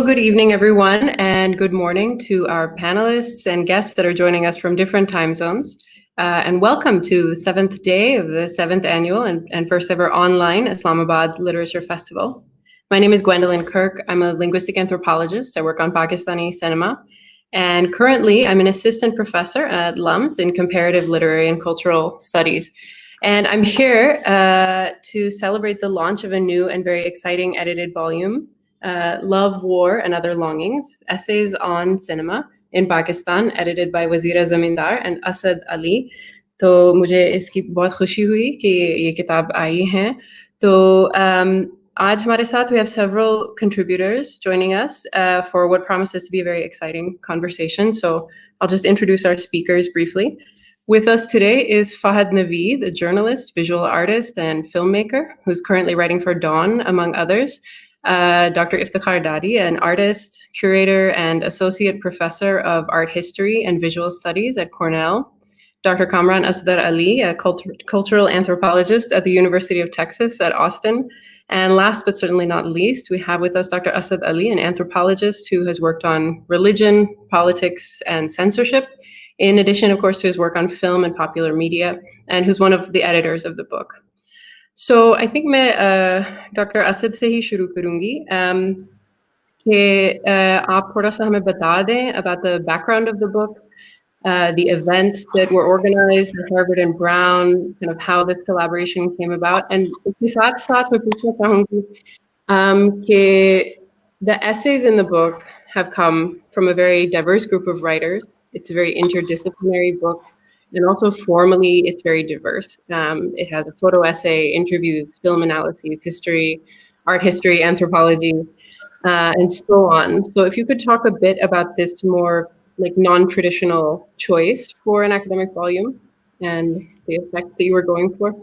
So good evening, everyone, and good morning to our panelists and guests that are joining us from different time zones. And welcome to the 7th day of the 7th annual and first ever online Islamabad Literature Festival. My name is Gwendolyn Kirk. I'm a linguistic anthropologist. I work on Pakistani cinema. And currently, I'm an assistant professor at LUMS in comparative literary and cultural studies. And I'm here to celebrate the launch of a new and very exciting edited volume, Love, War, and Other Longings, Essays on Cinema in Pakistan, edited by Wazira Zamindar and Asad Ali. तो मुझे इसकी बहुत खुशी हुई कि ये किताब आई है. तो आज हमारे साथ we have several contributors joining us for what promises to be a very exciting conversation. So I'll just introduce our speakers briefly. With us today is Fahad Naveed, a journalist, visual artist, and filmmaker who's currently writing for Dawn, among others. Dr. Iftikhar Dadi, an artist, curator, and associate professor of art history and visual studies at Cornell. Dr. Kamran Asdar Ali, a cultural anthropologist at the University of Texas at Austin. And last but certainly not least, we have with us Dr. Asad Ali, an anthropologist who has worked on religion, politics, and censorship, in addition, of course, to his work on film and popular media, and who's one of the editors of the book. So I think मैं Dr. Asad से ही शुरू करूँगी कि आप थोड़ा सा हमें बता दें about the background of the book, the events that were organized at Harvard and Brown, kind of how this collaboration came about, and इसके साथ मैं पूछना चाहूँगी कि the essays in the book have come from a very diverse group of writers. It's a very interdisciplinary book. And also formally, it's very diverse. It has a photo essay, interviews, film analyses, history, art history, anthropology, and so on. So if you could talk a bit about this more like non-traditional choice for an academic volume and the effect that you were going for.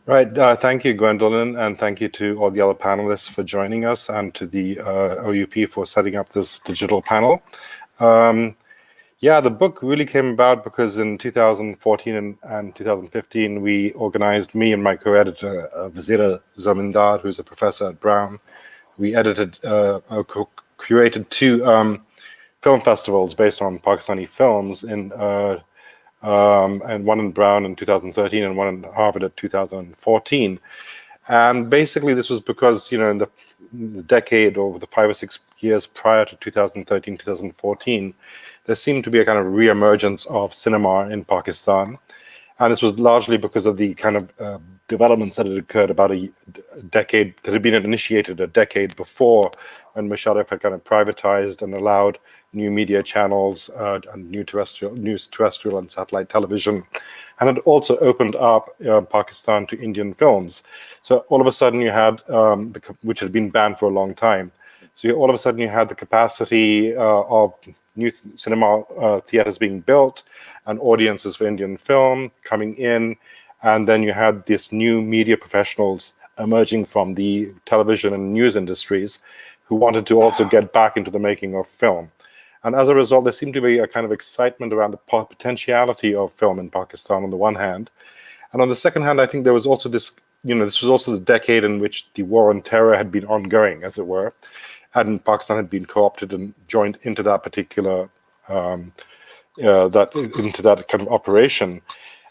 Right. Thank you, Gwendolyn, and thank you to all the other panelists for joining us and to the OUP for setting up this digital panel. Yeah, the book really came about because in 2014 and 2015, we organized, me and my co-editor, Wazira Zamindar, who's a professor at Brown. We edited, curated two film festivals based on Pakistani films, and one in Brown in 2013 and one in Harvard at 2014. And basically, this was because, you know, in the decade or the 5 or 6 years prior to 2013, 2014, there seemed to be a kind of re-emergence of cinema in Pakistan. And this was largely because of the kind of developments that had occurred about a decade, that had been initiated a decade before, when Musharraf had kind of privatized and allowed new media channels and new terrestrial and satellite television, and it also opened up Pakistan to Indian films. So all of a sudden you had, which had been banned for a long time. So all of a sudden you had the capacity of new cinema theaters being built and audiences for Indian film coming in. And then you had this new media professionals emerging from the television and news industries who wanted to also get back into the making of film. And as a result, there seemed to be a kind of excitement around the potentiality of film in Pakistan on the one hand. And on the second hand, I think there was also this, you know, this was also the decade in which the war on terror had been ongoing, as it were. And Pakistan had been co-opted and joined into that particular, into that kind of operation.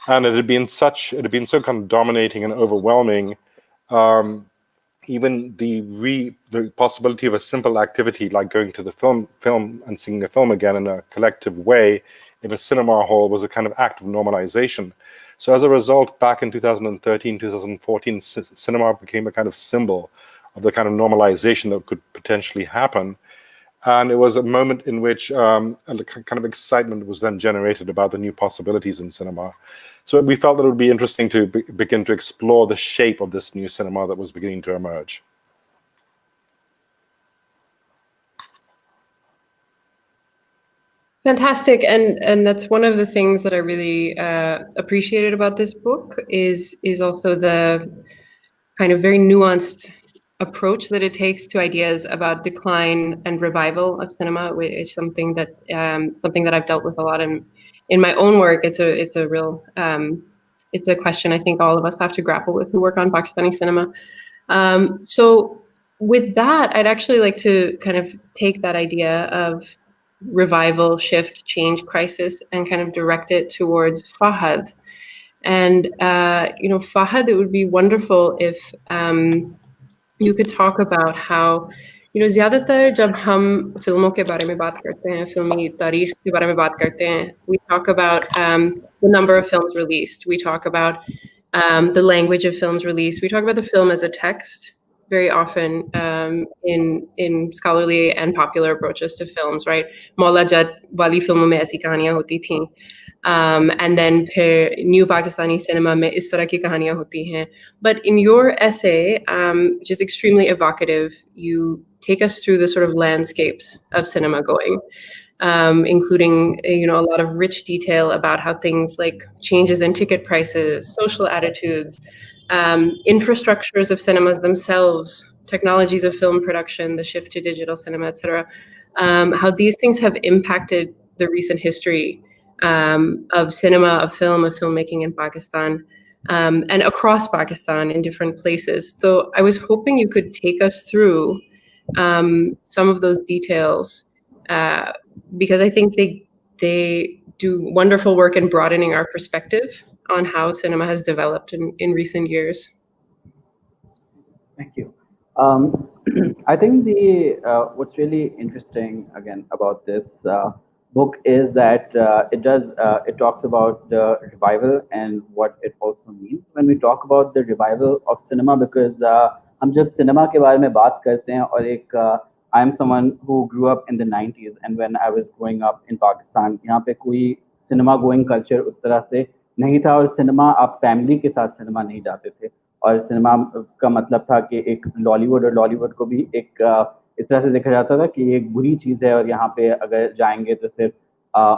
And it had been so kind of dominating and overwhelming. Even the possibility of a simple activity like going to the film and seeing a film again in a collective way in a cinema hall was a kind of act of normalization. So as a result, back in 2013, 2014, cinema became a kind of symbol of the kind of normalization that could potentially happen. And it was a moment in which a kind of excitement was then generated about the new possibilities in cinema. So we felt that it would be interesting to begin to explore the shape of this new cinema that was beginning to emerge. Fantastic, and that's one of the things that I really appreciated about this book is also the kind of very nuanced approach that it takes to ideas about decline and revival of cinema, which is something that I've dealt with a lot in my own work. It's a real it's a question I think all of us have to grapple with who work on Pakistani cinema. So with that, I'd actually like to kind of take that idea of revival, shift, change, crisis, and kind of direct it towards Fahad. And Fahad, it would be wonderful if you could talk about how, ज़्यादातर जब हम फिल्मों के बारे में बात करते हैं, फिल्मी तारीख के बारे में बात करते हैं, we talk about the number of films released. We talk about the language of films released. We talk about the film as a text very often in scholarly and popular approaches to films, right? Maula Jatt वाली फिल्मों में ऐसी कहानियां होती थीं. And then फिर new Pakistani cinema में इस तरह की कहानियां होती हैं. But in your essay, which is extremely evocative, you take us through the sort of landscapes of cinema going, including a lot of rich detail about how things like changes in ticket prices, social attitudes, infrastructures of cinemas themselves, technologies of film production, the shift to digital cinema, etc. How these things have impacted the recent history of cinema, of filmmaking in Pakistan, and across Pakistan in different places. So I was hoping you could take us through some of those details because I think they do wonderful work in broadening our perspective on how cinema has developed in recent years. Thank you. I think what's really interesting again about this book is that it talks about the revival and what it also means when we talk about the revival of cinema, because हम जब cinema के बारे में बात करते हैं और एक I am someone who grew up in the 90s, and when I was growing up in Pakistan, यहाँ पे कोई सिनेमा गोइंग कल्चर उस तरह से नहीं था, और सिनेमा आप फैमिली के साथ सिनेमा नहीं जाते थे, और सिनेमा का मतलब था कि एक लॉलीवुड, और लॉलीवुड को भी एक इस तरह से देखा जाता था कि एक बुरी चीज़ है, और यहाँ पे अगर जाएंगे तो सिर्फ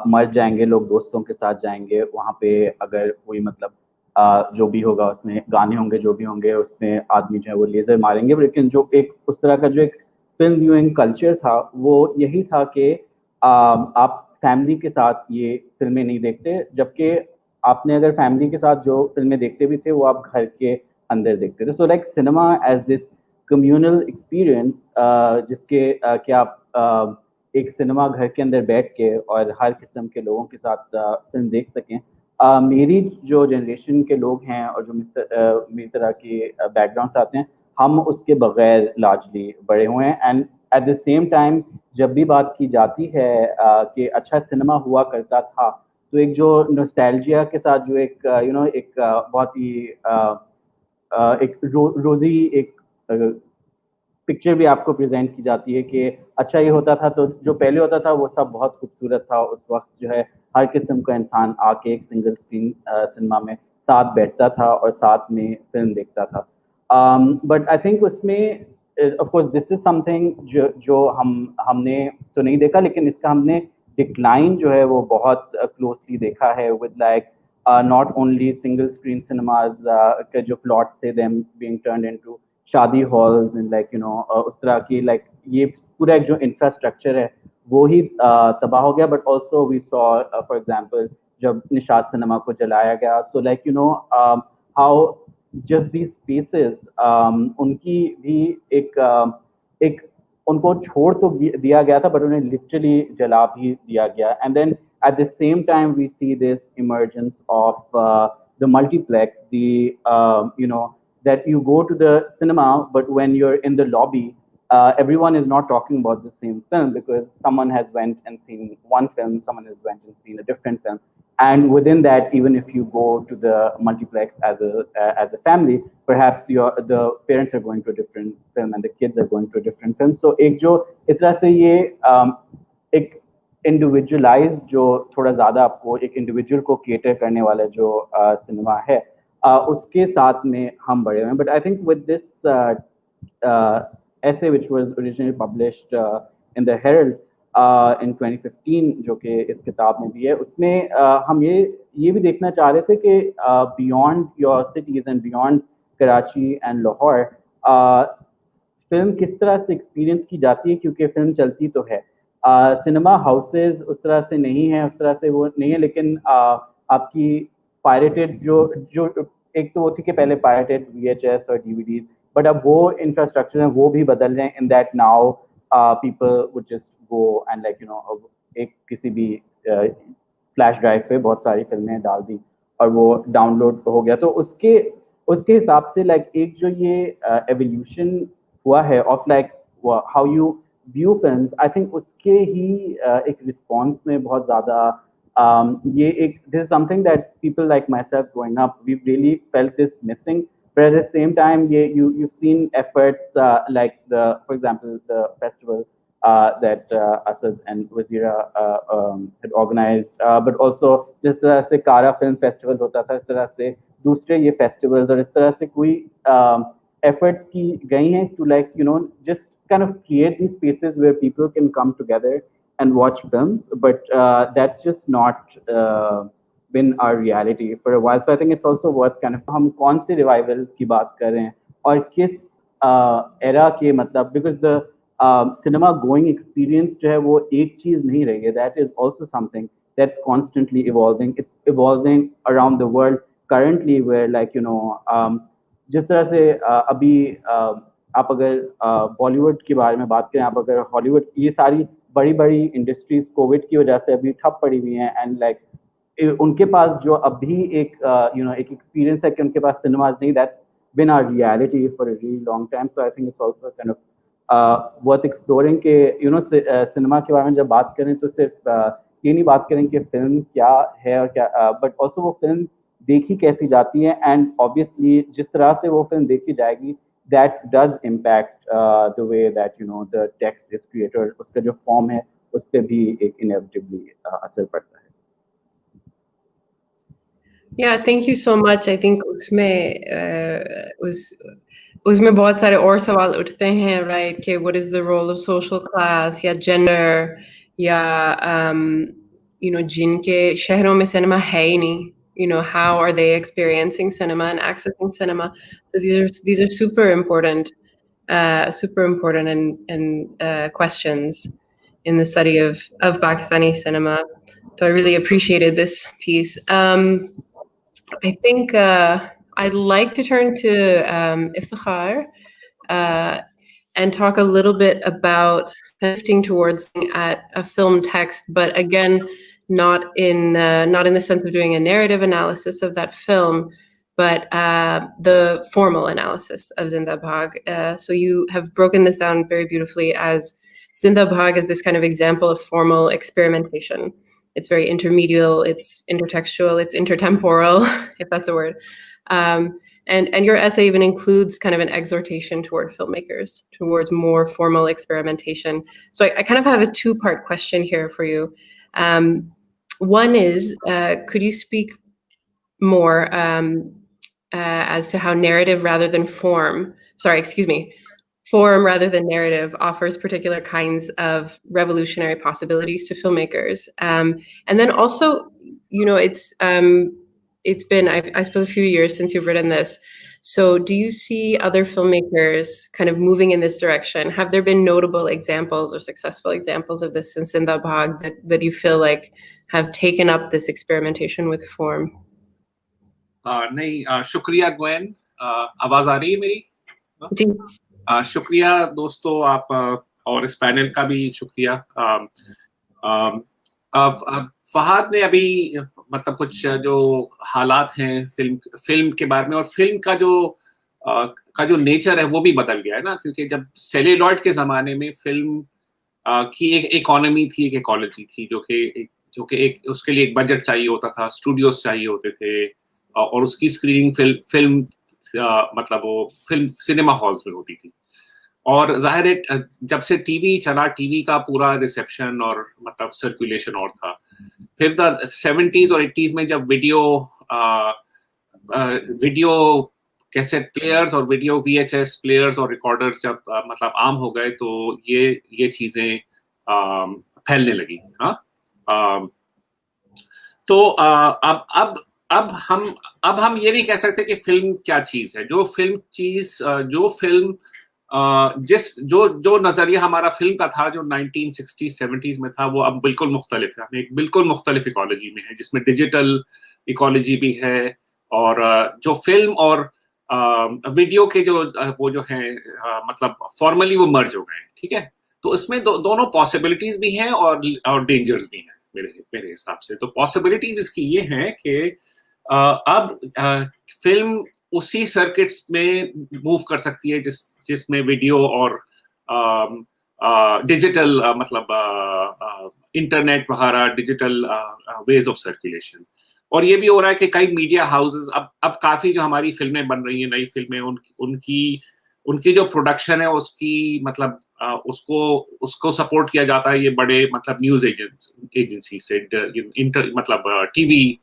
मर जाएंगे लोग, दोस्तों के साथ जाएंगे वहाँ पे, अगर कोई मतलब जो भी होगा उसमें गाने होंगे, जो भी होंगे उसमें आदमी जो है वो लेज़र मारेंगे। लेकिन जो एक उस तरह का जो एक फिल्म व्यूइंग कल्चर था वो यही था कि आप फैमिली के साथ ये फिल्में नहीं देखते, जबकि आपने अगर फैमिली के साथ जो फिल्में देखते भी थे वो आप घर के अंदर देखते थे। So like cinema as this communal experience, जिसके कि आप एक सिनेमा घर के अंदर बैठ के और हर किस्म के लोगों के साथ फिल्म देख सकें। मेरी जो जनरेशन के लोग हैं और जो मेरी तरह की बैकग्राउंड से आते हैं, हम उसके बगैर लार्जली बड़े हुए हैं। And at the same time जब भी बात की जाती है कि अच्छा सिनेमा हुआ करता था, तो एक जो नॉस्टैल्जिया के साथ जो एक एक बहुत ही एक रोजी एक पिक्चर भी आपको प्रेजेंट की जाती है कि अच्छा ये होता था, तो जो पहले होता था वो सब बहुत खूबसूरत था। उस वक्त जो है हर किस्म का इंसान आके एक सिंगल स्क्रीन सिनेमा में साथ बैठता था और साथ में फिल्म देखता था। बट आई थिंक उसमें of course this is something जो हमने तो नहीं देखा, लेकिन इसका हमने डिक्लाइन जो है वो बहुत क्लोजली देखा है with like not only single screen cinemas के जो प्लॉट्स थे देम बीइंग टर्न्ड इनटू शादी हॉल्स एंड लाइक उस तरह की लाइक ये पूरा जो इंफ्रास्ट्रक्चर है वो ही तबाह हो गया। But also we saw for example जब निशात सिनेमा को जलाया गया, so like how just these spaces उनकी भी एक उनको छोड़ तो दिया गया था, बट उन्हें लिटरली जला भी दिया गया। And then at the same time we see this emergence of the multiplex, that you go to the cinema, but when you're in the lobby, everyone is not talking about the same film, because someone has went and seen one film, someone has went and seen a different film, and within that, even if you go to the multiplex as a family, perhaps the parents are going to a different film and the kids are going to a different film. So एक जो इस तरह से ये एक individualise जो थोड़ा ज़्यादा आपको एक इंडिविजुअल को केटर करने वाला जो सिनेमा है, उसके साथ में हम बड़े हुए हैं। But I think with this essay which was originally published in the Herald in 2015, जो कि इस किताब में भी है, उसमें हम ये भी देखना चाह रहे थे कि beyond your cities and beyond Karachi and Lahore film किस तरह से एक्सपीरियंस की जाती है, क्योंकि फिल्म चलती तो है, सिनेमा हाउसेज उस तरह से नहीं है, उस तरह से वो नहीं है, लेकिन आपकी पायरेटेड जो एक तो वो थी कि पहले पायरेटेड VHS और DVDs बट अब वो इंफ्रास्ट्रक्चर है वो भी बदल रहे हैं in that now people would just go and like एक किसी भी फ्लैश ड्राइव पे बहुत सारी फिल्में डाल दी और वो डाउनलोड हो गया। तो उसके उसके हिसाब से लाइक एक जो ये एवोल्यूशन हुआ है of like how you view films, I think उसके ही एक रिस्पॉन्स में बहुत ज़्यादा ये एक this is something that people like myself growing up we really felt this missing, but at the same time you've seen efforts like for example the festival that Asad and Wazira had organized, but also जिस तरह से कारा film festival होता था इस तरह से दूसरे ये फेस्टिवल्स और इस तरह से कोई efforts की गई हैं to like just kind of create these spaces where people can come together and watch films, but that's just not been our reality for a while. So I think it's also worth kind of हम कौन से revival की बात कर रहे हैं और किस era के मतलब because the cinema going experience जो है वो एक चीज नहीं रही है, that is also something that's constantly evolving. It's evolving around the world currently where like जिस तरह से अभी आप अगर बॉलीवुड के बारे में बात करें, आप अगर हॉलीवुड, ये सारी बड़ी बड़ी इंडस्ट्रीज कोविड की वजह से अभी ठप पड़ी हुई हैं एंड लाइक उनके पास जो अभी एक एक एक्सपीरियंस है कि उनके पास सिनेमाज नहीं, that's been our reality for a really long time. So I think it's also kind of worth exploring के सिनेमा के बारे में जब बात करें तो सिर्फ ये नहीं बात करें कि फिल्म क्या है और क्या, बट ऑल्सो वो फिल्म देखी कैसी जाती है एंड ऑब्वियसली जिस तरह से वो फिल्म देखी जाएगी that does impact the way that the text is created. उसका जो form है उस पे भी एक inevitably असर पड़ता है. Yeah, thank you so much. I think उसमें बहुत सारे और सवाल उठते हैं, right? कि what is the role of social class या gender या जिनके शहरों में सिनेमा है ही नहीं, how are they experiencing cinema and accessing cinema? So these are super important and questions in the study of Pakistani cinema. So I really appreciated this piece. I think I'd like to turn to Iftikhar and talk a little bit about shifting towards at a film text, but again, not in the sense of doing a narrative analysis of that film, but the formal analysis of Zinda Bhag. So you have broken this down very beautifully as Zinda Bhag is this kind of example of formal experimentation. It's very intermedial, it's intertextual, it's intertemporal, if that's a word. And your essay even includes kind of an exhortation toward filmmakers, towards more formal experimentation. So I kind of have a two-part question here for you. One is, could you speak more as to how narrative rather than form rather than narrative offers particular kinds of revolutionary possibilities to filmmakers. And then also, it's been, I suppose, a few years since you've written this. So do you see other filmmakers kind of moving in this direction? Have there been notable examples or successful examples of this since Zinda Bhag that you feel like have taken up this experimentation with form? नहीं, शुक्रिया Gwen. आवाज आ रही है मेरी? जी. शुक्रिया दोस्तों, आप और इस पैनल का भी शुक्रिया. फहाद ने अभी मतलब कुछ जो हालात हैं फिल्म के बारे में और फिल्म का जो नेचर है वो भी बदल गया है ना, क्योंकि जब सेल्यूलॉइड के जमाने में फिल्म की एक इकोनॉमी थी, एक इकोलॉजी थी, जो कि एक उसके लिए एक बजट चाहिए होता था, स्टूडियोज चाहिए होते थे और उसकी स्क्रीनिंग फिल्म मतलब वो फिल्म सिनेमा हॉल्स में होती थी. और जाहिर है जब से टीवी चला, टीवी का पूरा रिसेप्शन और मतलब सर्कुलेशन और था. फिर 70s और 80s में जब वीडियो कैसेट प्लेयर्स और वीडियो VHS प्लेयर्स और रिकॉर्डर्स जब मतलब आम हो गए, तो ये चीजें फैलने लगी. तो अब हम ये नहीं कह सकते कि फिल्म क्या चीज है. जो नजरिया हमारा फिल्म का था, जो 1960s 70s में था, वो अब बिल्कुल मुख्तलिफ है. हम एक बिल्कुल मुख्तलिफ इकोलॉजी में है, जिसमें डिजिटल इकोलॉजी भी है. और जो फिल्म और वीडियो के जो वो जो हैं मतलब फॉर्मली वो मर्ज हो गए हैं, ठीक है। तो इसमें दोनों पॉसिबिलिटीज भी हैं और डेंजर्स भी हैं मेरे हिसाब से। तो पॉसिबिलिटीज इसकी ये हैं कि अब फिल्म उसी सर्किट्स में मूव कर सकती है जिसमें वीडियो और डिजिटल मतलब इंटरनेट वगैरह डिजिटल वेज ऑफ सर्कुलेशन। और ये भी हो रहा है कि कई मीडिया हाउसेस अब काफी जो हमारी फिल्में बन रही हैं, नई फिल्में, उनकी जो प्रोडक्शन है उसकी मतलब उसको सपोर्ट किया जाता है ये बड़े मतलब न्यूज एजेंसी से, मतलब TV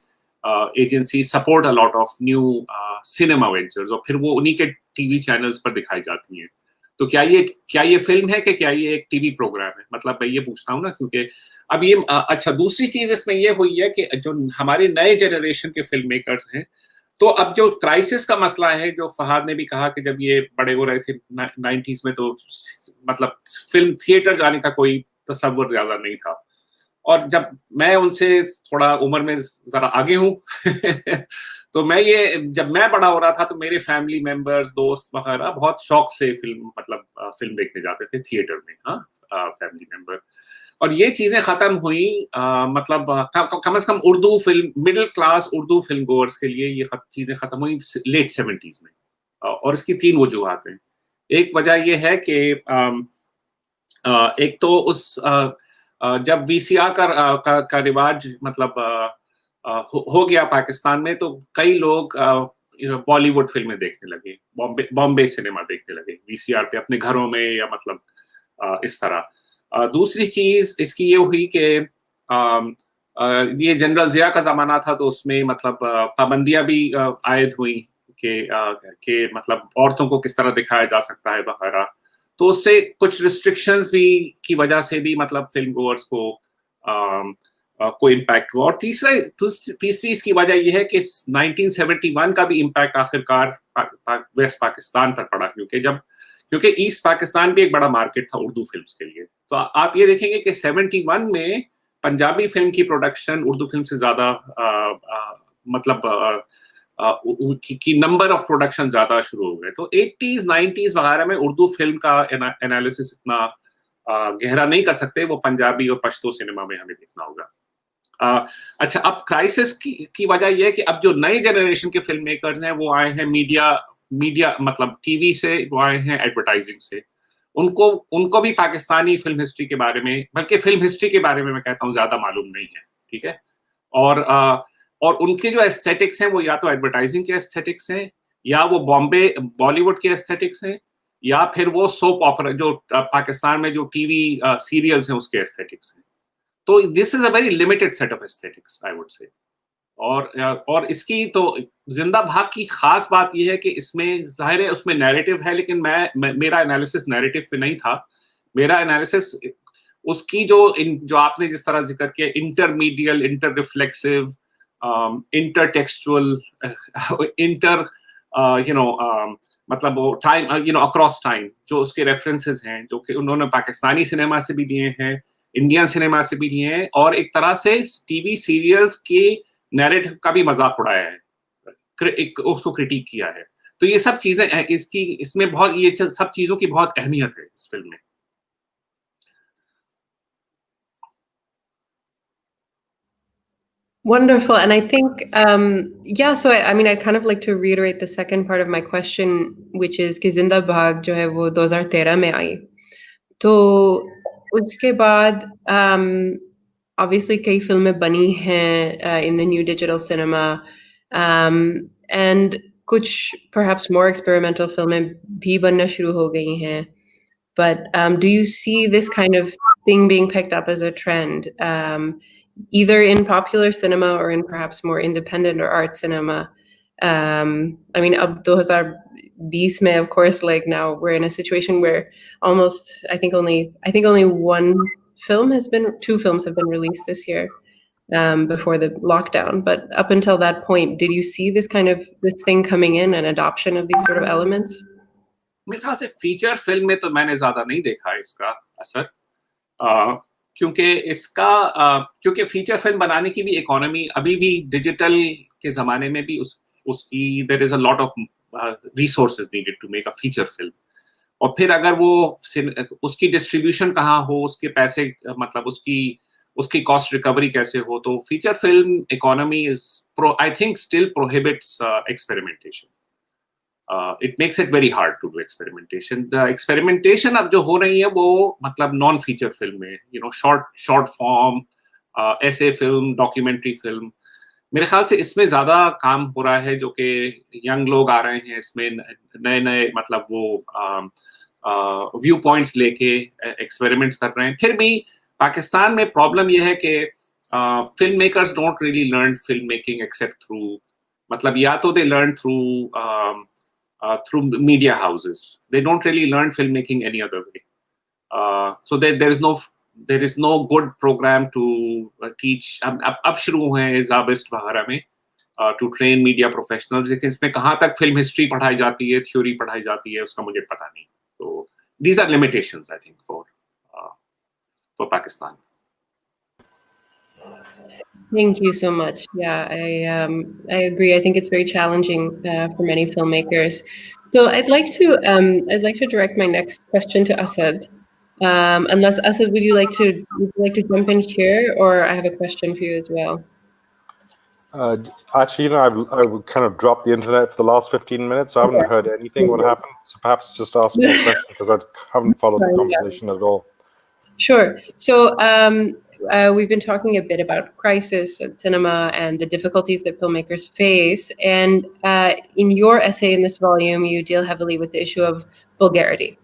agency support a lot of new cinema ventures, और फिर वो उन्हीं के टीवी चैनल्स पर दिखाई जाती हैं। तो क्या ये फिल्म है कि क्या ये एक टीवी प्रोग्राम है? मतलब मैं ये पूछता हूँ ना, क्योंकि अब ये अच्छा, दूसरी चीज इसमें ये हुई है कि जो हमारे नए जनरेशन के फिल्म मेकर्स हैं, तो अब जो क्राइसिस का मसला है, जो फहाद ने भी कहा कि जब ये बड़े हो रहे थे 90s में, तो मतलब फिल्म थिएटर जाने का कोई तसव्वुर ज्यादा नहीं था। और जब मैं उनसे थोड़ा उम्र में जरा आगे हूँ तो जब मैं बड़ा हो रहा था तो मेरे फैमिली मेंबर्स, दोस्त वगैरह बहुत शौक से फिल्म देखने जाते थे थिएटर में, फैमिली मेंबर। और ये चीजें खत्म हुई, मतलब कम से कम Urdu film, middle class Urdu film goers के लिए ये चीजें खत्म हुई लेट 70s में। और इसकी 3 वजूहात हैं। एक वजह ये है कि एक तो जब VCR का रिवाज मतलब हो गया पाकिस्तान में, तो कई लोग बॉलीवुड फिल्में देखने लगे, बॉम्बे सिनेमा देखने लगे VCR पे अपने घरों में, या मतलब इस तरह। दूसरी चीज इसकी ये हुई कि ये जनरल जिया का जमाना था, तो उसमें मतलब पाबंदियां भी आयद हुई कि मतलब औरतों को किस तरह दिखाया जा सकता है वगैरह। तो उससे कुछ रिस्ट्रिक्शंस भी की वजह से भी मतलब फिल्म गोअर्स को इम्पैक्ट हुआ। और तीसरी इसकी वजह यह है कि 1971 का भी इम्पैक्ट आखिरकार वेस्ट पाकिस्तान पर पड़ा, क्योंकि ईस्ट पाकिस्तान भी एक बड़ा मार्केट था उर्दू फिल्म्स के लिए। तो आप ये देखेंगे कि 71 में पंजाबी फिल्म की प्रोडक्शन उर्दू फिल्म से ज्यादा मतलब की नंबर ऑफ प्रोडक्शन ज्यादा शुरू हो गए। तो 80s 90s वगैरह में उर्दू फिल्म का एनालिसिस इतना गहरा नहीं कर सकते, वो पंजाबी और पश्तो सिनेमा में हमें देखना होगा। अच्छा, अब क्राइसिस की वजह यह है कि अब जो नए जनरेशन के फिल्म मेकर्स हैं वो आए हैं मीडिया मतलब टीवी से, वो आए हैं एडवर्टाइजिंग से। उनको भी पाकिस्तानी फिल्म हिस्ट्री के बारे में, बल्कि फिल्म हिस्ट्री के बारे में मैं कहता हूँ ज्यादा मालूम नहीं है, ठीक है। और उनके जो एस्थेटिक्स हैं वो या तो एडवर्टाइजिंग के एस्थेटिक्स हैं, या वो बॉलीवुड के एस्थेटिक्स हैं, या फिर वो सोप ऑपरा जो पाकिस्तान में जो टीवी सीरियल्स हैं उसके एस्थेटिक्स हैं। तो this is a very limited set of aesthetics, I would say. और इसकी तो जिंदा भाग की खास बात यह है कि इसमें जाहिर है उसमें नैरेटिव है, लेकिन मेरा एनालिसिस नैरेटिव पे नहीं था। मेरा एनालिसिस उसकी जो आपने जिस तरह जिक्र किया, इंटरमीडियल, इंटर रिफ्लेक्सिव, इंटरटेक्सचुअल, मतलब वो टाइम, अक्रॉस टाइम, जो उसके रेफरेंसेस हैं, जो कि उन्होंने पाकिस्तानी सिनेमा से भी लिए हैं, इंडियन सिनेमा से भी लिए हैं, और एक तरह से टीवी सीरियल्स के नैरेटिव का भी मजाक उड़ाया है, उसको क्रिटिक किया है। तो ये सब चीजें इसमें ये सब चीजों की बहुत अहमियत है इस फिल्म में। Wonderful. And I think, yeah, so I mean, I'd kind of like to reiterate the second part of my question, which is कि जिंदा भाग जो है वो 2013 में आई। तो उसके बाद obviously कई फिल्में बनी हैं in the new digital cinema, and कुछ perhaps more experimental फिल्में भी बनना शुरू हो गई हैं. But do you see this kind of thing being picked up as a trend, either in popular cinema or in perhaps more independent or art cinema? I mean, ab 2020 mein, of course, like now we're in a situation where almost, I think only two films have been released this year, before the lockdown. But up until that point, did you see this thing coming in, an adoption of these sort of elements? मेरे ख्याल से feature film में तो मैंने ज्यादा नहीं देखा इसका असर, क्योंकि फीचर फिल्म बनाने की भी इकोनॉमी अभी भी डिजिटल के जमाने में भी उसकी there is a lot of resources needed to make a feature film. और फिर अगर वो उसकी डिस्ट्रीब्यूशन कहाँ हो, उसके पैसे मतलब उसकी कॉस्ट रिकवरी कैसे हो, तो feature film economy is I think still prohibits experimentation. It makes it very hard to do experimentation. The experimentation अब जो हो रही है वो मतलब नॉन फीचर फिल्म में, शॉर्ट फॉर्म, ऐसे फिल्म, डॉक्यूमेंट्री फिल्म. मेरे ख्याल से इसमें ज्यादा काम हो रहा है, जो कि यंग लोग आ रहे हैं इसमें, नए मतलब वो व्यू पॉइंट्स लेके एक्सपेरिमेंट्स कर रहे हैं. फिर भी पाकिस्तान में प्रॉब्लम यह है कि film makers don't really learn film making accept through, मतलब या तो they learn through media houses. They don't really learn filmmaking any other way. So there is no good program to teach. अब शुरू हुए हैं ज़ाबिस्ट वगैरह में to train media professionals. लेकिन इसमें कहाँ तक film history पढ़ाई जाती है, theory पढ़ाई जाती है, उसका मुझे पता नहीं. So these are limitations, I think, for Pakistan. Thank you so much. Yeah, I agree. I think it's very challenging for many filmmakers. So I'd like to direct my next question to Asad. Unless Asad, would you like to jump in here, or I have a question for you as well? Actually, I kind of dropped the internet for the last 15 minutes. So I haven't heard anything what happened. So perhaps just ask me a question, because I haven't followed the conversation at all. Sure. So we've been talking a bit about crisis and cinema and the difficulties that filmmakers face. And in your essay in this volume, you deal heavily with the issue of vulgarity.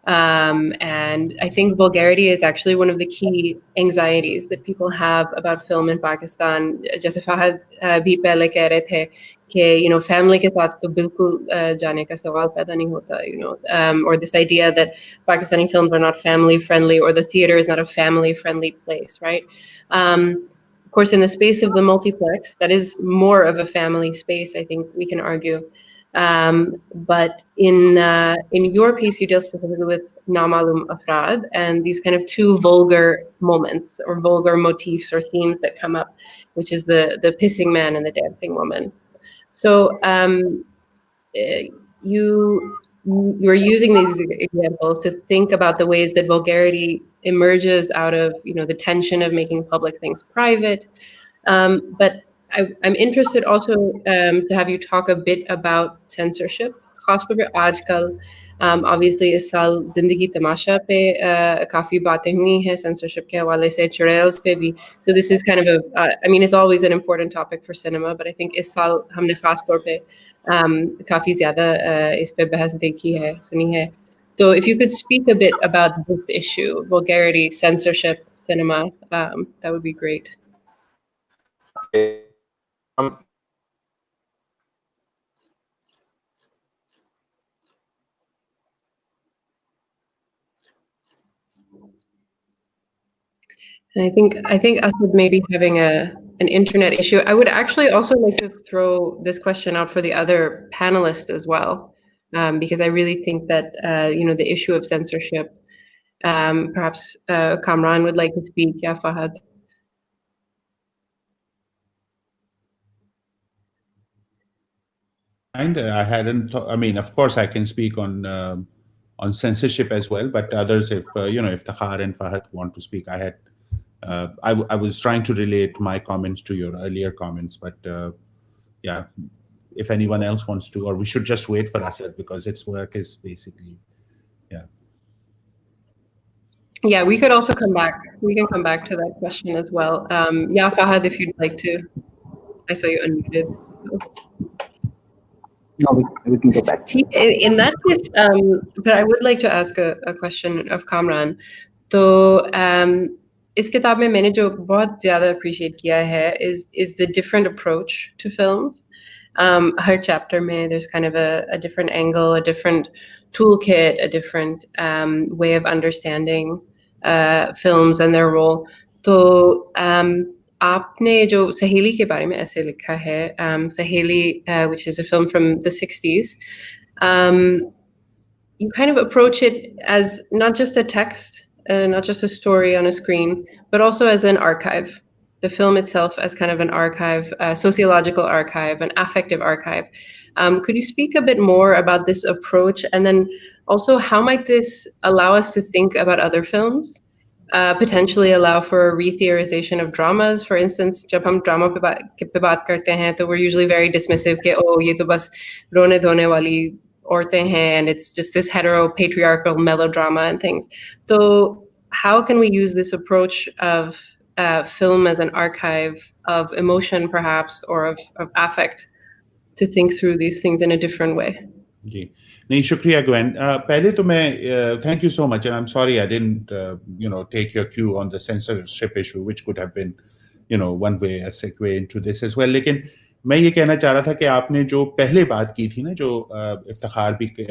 And I think vulgarity is actually one of the key anxieties that people have about film in Pakistan. जैसे फहद भी पहले कह रहे थे कि family के साथ तो बिल्कुल जाने का सवाल पैदा नहीं होता, or this idea that Pakistani films are not family friendly, or the theater is not a family friendly place, right? Of course, in the space of the multiplex, that is more of a family space, I think we can argue. But in your piece, you deal specifically with Namalum Afrad and these kind of two vulgar moments or vulgar motifs or themes that come up, which is the pissing man and the dancing woman. So you're using these examples to think about the ways that vulgarity emerges out of the tension of making public things private. But I'm interested also to have you talk a bit about censorship. खासतौर पे आजकल obviously इस साल जिंदगी तमाशा पे काफ़ी बातें हुई हैं censorship के हवाले से, चुड़ैल्स पे भी. So this is kind of I mean, it's always an important topic for cinema, but I think इस साल हमने खासतौर पे काफ़ी ज़्यादा इस पे बहस देखी है, सुनी है. So if you could speak a bit about this issue, vulgarity, censorship, cinema, that would be great. And I think Asad may be having an internet issue. I would actually also like to throw this question out for the other panelists as well, because I really think that the issue of censorship. Perhaps Kamran would like to speak. Yeah, Fahad. I hadn't. I mean, of course, I can speak on censorship as well. But others, if if Takhar and Fahad want to speak, I was trying to relate my comments to your earlier comments. But yeah, if anyone else wants to, or we should just wait for Asad, because its work is basically, yeah. Yeah, we could also come back. We can come back to that question as well. Yeah, Fahad, if you'd like to. I saw you unmuted. So. No, we can go back. In that case, but I would like to ask a question of Kamran. So, इस किताब में मैंने जो बहुत ज़्यादा appreciate किया है is the different approach to films. Her chapter में there's kind of a different angle, a different toolkit, a different way of understanding films and their role. तो आपने जो सहेली के बारे में ऐसे लिखा है, सहेली, which is a film from the 60s, you kind of approach it as not just a text, not just a story on a screen, but also as an archive. the film itself as kind of an archive, a sociological archive, an affective archive. Could you speak a bit more about this approach, and then also how might this allow us to think about other films, potentially allow for a re-theorization of dramas? For instance, जब हम drama पे बात करते हैं, तो we're usually very dismissive कि oh ये तो बस रोने धोने वाली औरतें हैं, and it's just this hetero patriarchal melodrama and things. So how can we use this approach of film as an archive of emotion, perhaps, or of affect, to think through these things in a different way? जी नहीं, शुक्रिया Gwen. पहले तो मैं thank you so much, and I'm sorry I didn't take your cue on the censorship issue, which could have been one way a segue into this as well. लेकिन मैं ये कहना चाह रहा था कि आपने जो पहले बात की थी ना, जो इफ्तिखार भी कह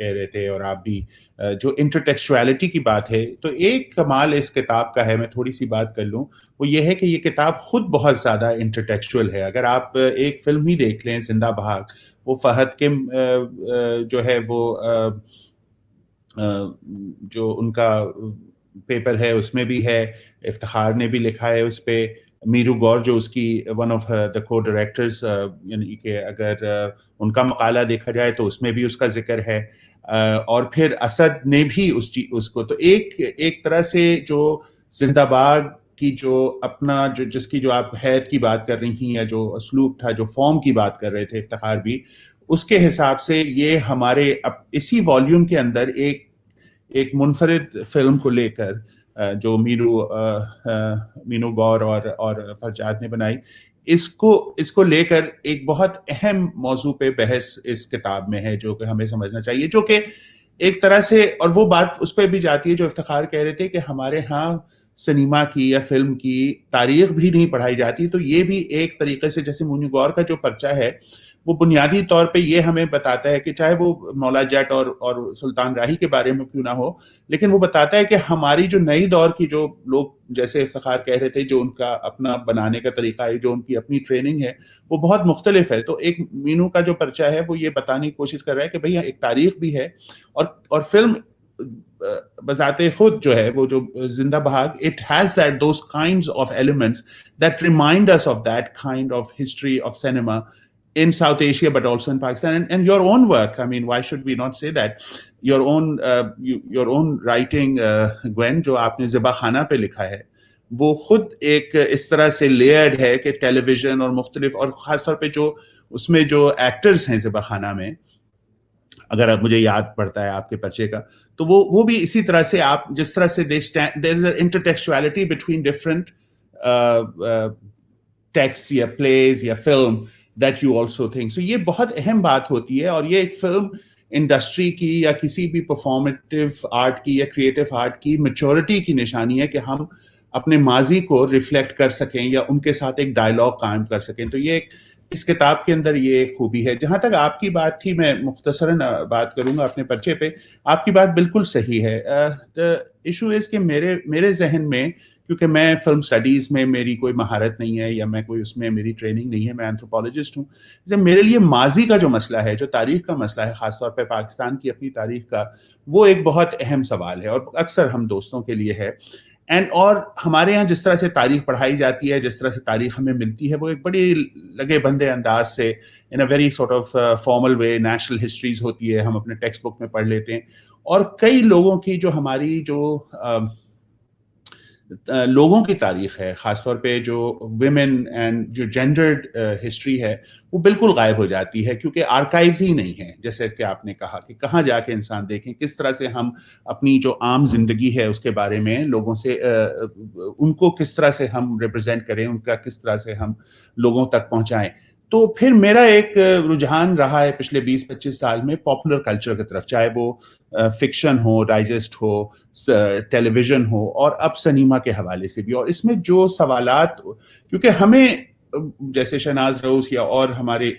रहे थे और आप भी, जो इंटरटेक्चुअलिटी की बात है, तो एक कमाल इस किताब का है, मैं थोड़ी सी बात कर लूँ, वो ये है कि ये किताब खुद बहुत ज़्यादा इंटरटेक्चुअल है. अगर आप एक फिल्म ही देख लें, जिंदा भाग, वो फहद के जो है वो जो उनका पेपर है उसमें भी है, इफ्तिखार ने भी लिखा है उस पे, मीरू गौर जो उसकी वन ऑफ द को डायरेक्टर्स, यानी कि अगर उनका मकाला देखा जाए तो उसमें भी उसका जिक्र है, और फिर असद ने भी उसको, तो एक तरह से जो जिंदाबाग की जो अपना जो जिसकी जो आप हैत की बात कर रही हैं, या जो असलूब था, जो फॉर्म की बात कर रहे थे इफ्तिखार भी, उसके हिसाब से ये हमारे इसी वॉल्यूम के अंदर एक मुनफरिद फिल्म को लेकर जो मीनू गौर और फरजाद ने बनाई, इसको लेकर एक बहुत अहम मौजू पे बहस इस किताब में है, जो कि हमें समझना चाहिए, जो कि एक तरह से, और वो बात उस पर भी जाती है जो इफ्तिखार कह रहे थे कि हमारे यहाँ सिनेमा की या फिल्म की तारीख भी नहीं पढ़ाई जाती. तो ये भी एक तरीके से, जैसे मीनू गौर का जो पर्चा है, वो बुनियादी तौर पे ये हमें बताता है कि चाहे वो मौला जट और सुल्तान राही के बारे में क्यों ना हो, लेकिन वो बताता है कि हमारी जो नई दौर की जो लोग, जैसे इफ्तिखार कह रहे थे, जो उनका अपना बनाने का तरीका है, जो उनकी अपनी ट्रेनिंग है, वो बहुत मुख्तलिफ है. तो एक मीनू का जो पर्चा है वो ये बताने की कोशिश कर रहा है कि भैया एक तारीख भी है, और फिल्म बजाते खुद जो है, वो जो जिंदा भाग, it has that those kinds of elements that remind us of that kind of history of cinema in South Asia, but also in Pakistan, and your own work. I mean, why should we not say that? Your own writing, Gwen, जो आपने ज़िबा खाना पे लिखा है, वो खुद एक इस तरह से लेयर्ड है कि टेलीविजन और मुख्तलिफ, और ख़ास तौर पे जो उसमें जो एक्टर्स हैं ज़िबा खाना में, अगर आप, मुझे याद पड़ता है आपके पर्चे का, तो वो भी इसी तरह से, आप जिस तरह से there is an intertextuality between different texts या plays या film that you also think. So ये बहुत अहम बात होती है, और ये एक फिल्म इंडस्ट्री की या किसी भी परफॉर्मेटिव आर्ट की या क्रिएटिव आर्ट की मैच्योरिटी की निशानी है कि हम अपने माजी को रिफ्लेक्ट कर सकें या उनके साथ एक डायलॉग कायम कर सकें. तो ये इस किताब के अंदर ये एक खूबी है. जहाँ तक आपकी बात थी, मैं मुख्तसरन बात करूँगा अपने पर्चे पे. आपकी बात बिल्कुल सही है. द इशू इज़ कि मेरे जहन में, क्योंकि मैं फिल्म स्टडीज़ में मेरी कोई महारत नहीं है, या मैं कोई उसमें मेरी ट्रेनिंग नहीं है, मैं एंथ्रोपोलॉजिस्ट हूँ, जैसे मेरे लिए माजी का जो मसला है, जो तारीख़ का मसला है, ख़ासतौर पे पाकिस्तान की अपनी तारीख़ का, वो एक बहुत अहम सवाल है, और अक्सर हम दोस्तों के लिए है. और हमारे यहाँ जिस तरह से तारीख़ पढ़ाई जाती है, जिस तरह से तारीख़ हमें मिलती है, वो एक बड़ी लगे बंदे अंदाज से, in a very sort of formal way, national histories होती है, हम अपने टेक्स्ट बुक में पढ़ लेते हैं. और कई लोगों की जो हमारी जो लोगों की तारीख है, ख़ासतौर पे जो विमेन एंड जो जेंडर्ड हिस्ट्री है, वो बिल्कुल गायब हो जाती है, क्योंकि आर्काइव्स ही नहीं है. जैसे कि आपने कहा कि कहाँ जाके इंसान देखें, किस तरह से हम अपनी जो आम जिंदगी है उसके बारे में लोगों से, उनको किस तरह से हम रिप्रेजेंट करें, उनका किस तरह से हम लोगों तक पहुँचाएं. तो फिर मेरा एक रुझान रहा है पिछले 20-25 साल में पॉपुलर कल्चर की तरफ, चाहे वो फिक्शन हो, डाइजेस्ट हो, टेलीविजन हो, और अब सिनेमा के हवाले से भी. और इसमें जो सवालात, क्योंकि हमें, जैसे शहनाज रऊस या और हमारे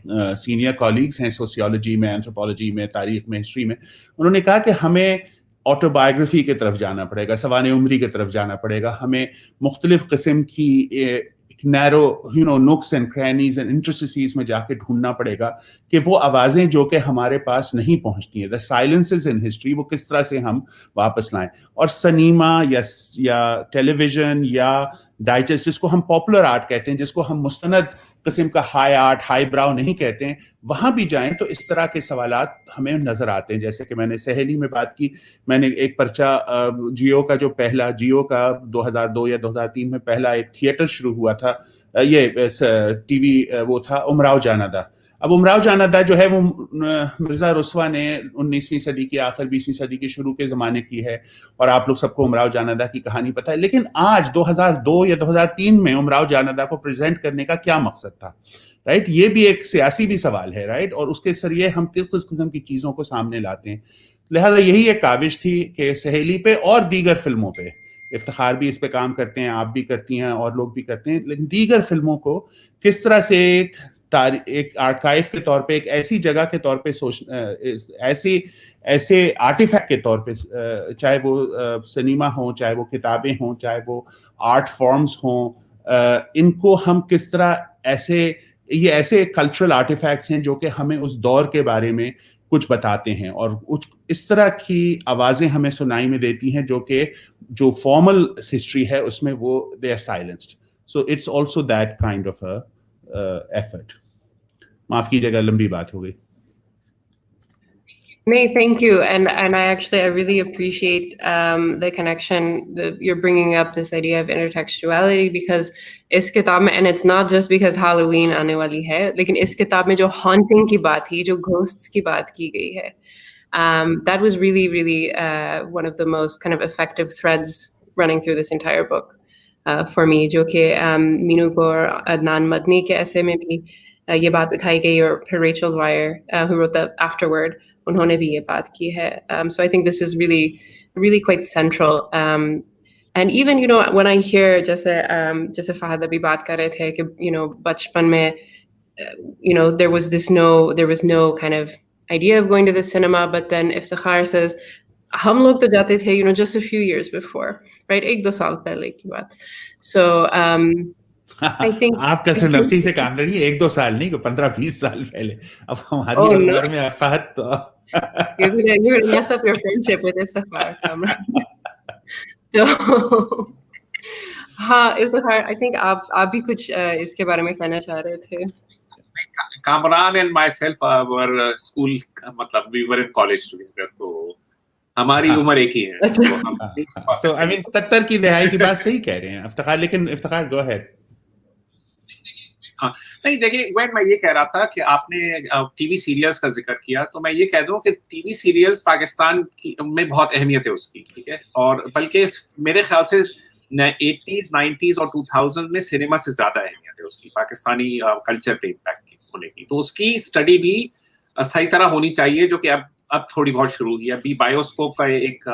सीनियर कॉलीग्स हैं सोशियोलॉजी में, एंथ्रोपोलॉजी में, तारीख में, हिस्ट्री में, उन्होंने कहा कि हमें ऑटोबायोग्राफी की तरफ जाना पड़ेगा, सवाने उम्री की तरफ जाना पड़ेगा, हमें मुख्तलिफ किस्म narrow nooks and crannies and interstices में जाके ढूंढना पड़ेगा कि वो आवाजें जो कि हमारे पास नहीं पहुंचती हैं, the silences in history, वो किस तरह से हम वापस लाएं। और सिनेमा या टेलीविजन या डाइजेस्ट, जिसको हम पॉपुलर आर्ट कहते हैं, जिसको हम मुस्तनद किस्म का हाई आर्ट, हाई ब्राउ नहीं कहते हैं, वहां भी जाएं तो इस तरह के सवालात हमें नजर आते हैं। जैसे कि मैंने सहेली में बात की, मैंने एक पर्चा जियो का 2002 या 2003 में पहला एक थिएटर शुरू हुआ था, ये टीवी वो था उमराव जानादा। अब उमराव जानादा जो है वो मिर्जा रुस्वा ने 19वीं सदी की आखिर 20वीं सदी के शुरू के ज़माने की है, और आप लोग सबको उमराव जानादा की कहानी पता है। लेकिन आज 2002 या 2003 में उमराव जानादा को प्रेजेंट करने का क्या मकसद था, राइट? ये भी एक सियासी भी सवाल है, राइट? और उसके जरिए हम किस किस्म की चीज़ों को सामने लाते हैं। लिहाजा यही एक काविश थी कि सहेली पे और दीगर फिल्मों पे, इफ्तिखार भी इस पे काम करते हैं, आप भी करती हैं और लोग भी करते हैं, लेकिन दीगर फिल्मों को किस तरह से एक आर्काइव के तौर पे, एक ऐसी जगह के तौर पे ऐसे आर्टिफैक्ट के तौर पे, चाहे वो सिनेमा हो, चाहे वो किताबें हों, चाहे वो आर्ट फॉर्म्स हों, इनको हम किस तरह ये ऐसे कल्चरल आर्टिफैक्ट्स हैं जो कि हमें उस दौर के बारे में कुछ बताते हैं और इस तरह की आवाजें हमें सुनाई में देती हैं जो फॉर्मल हिस्ट्री है उसमें वो they are silenced. So it's also that kind of a effort. माफ कीजिएगा, लंबी बात हो गई। No, thank you, and I really appreciate the connection that you're bringing up, this idea of intertextuality, because इस किताब में, and it's not just because Halloween आने वाली है, लेकिन इस किताब में जो haunting की बात थी, जो ghosts की बात की गई है, that was really, really one of the most kind of effective threads running through this entire book for me, जो कि मीनू को और अदनान मदनी के ऐसे में भी ये बात उठाई गई, और फिर Rachel Dwyer, who wrote the afterword, उन्होंने भी ये बात की है. So I think this is really, really quite central. And even, when I hear, जैसे फहद अभी बात कर रहे थे कि, बचपन में, there was no kind of idea of going to the cinema, but then Iftikhar says, हम लोग तो जाते थे, just a few years before, right? 1-2 साल पहले की बात. So, I think आप कसर नफसी से काम करिए, 1-2 साल नहीं, 15-20 साल पहले। अब हमारी उम्र में फहद तो you're gonna mess up your friendship with Iftikhar, Kamran. So, हाँ, Iftikhar, I think आप भी कुछ इसके बारे में कहना चाह रहे थे। Kamran and myself were school, मतलब we were in college together, तो हमारी उम्र एक ही है। So I mean 70 की दहाई की बात सही कह रहे हैं इफ्तिखार, लेकिन इफ्तिखार go ahead। हाँ, नहीं देखिए, मैं ये कह रहा था कि आपने टीवी सीरियल्स का जिक्र किया, तो मैं ये कह दूं कि टीवी सीरियल्स पाकिस्तान में बहुत अहमियत है उसकी, ठीक है, और बल्कि मेरे ख्याल से 80s, 90s और 2000 में सिनेमा से ज्यादा अहमियत है उसकी पाकिस्तानी कल्चर पे इम्पैक्ट होने की। तो उसकी स्टडी भी सही तरह होनी चाहिए, जो कि अब थोड़ी बहुत शुरू हुई है। अभी बायोस्कोप का एक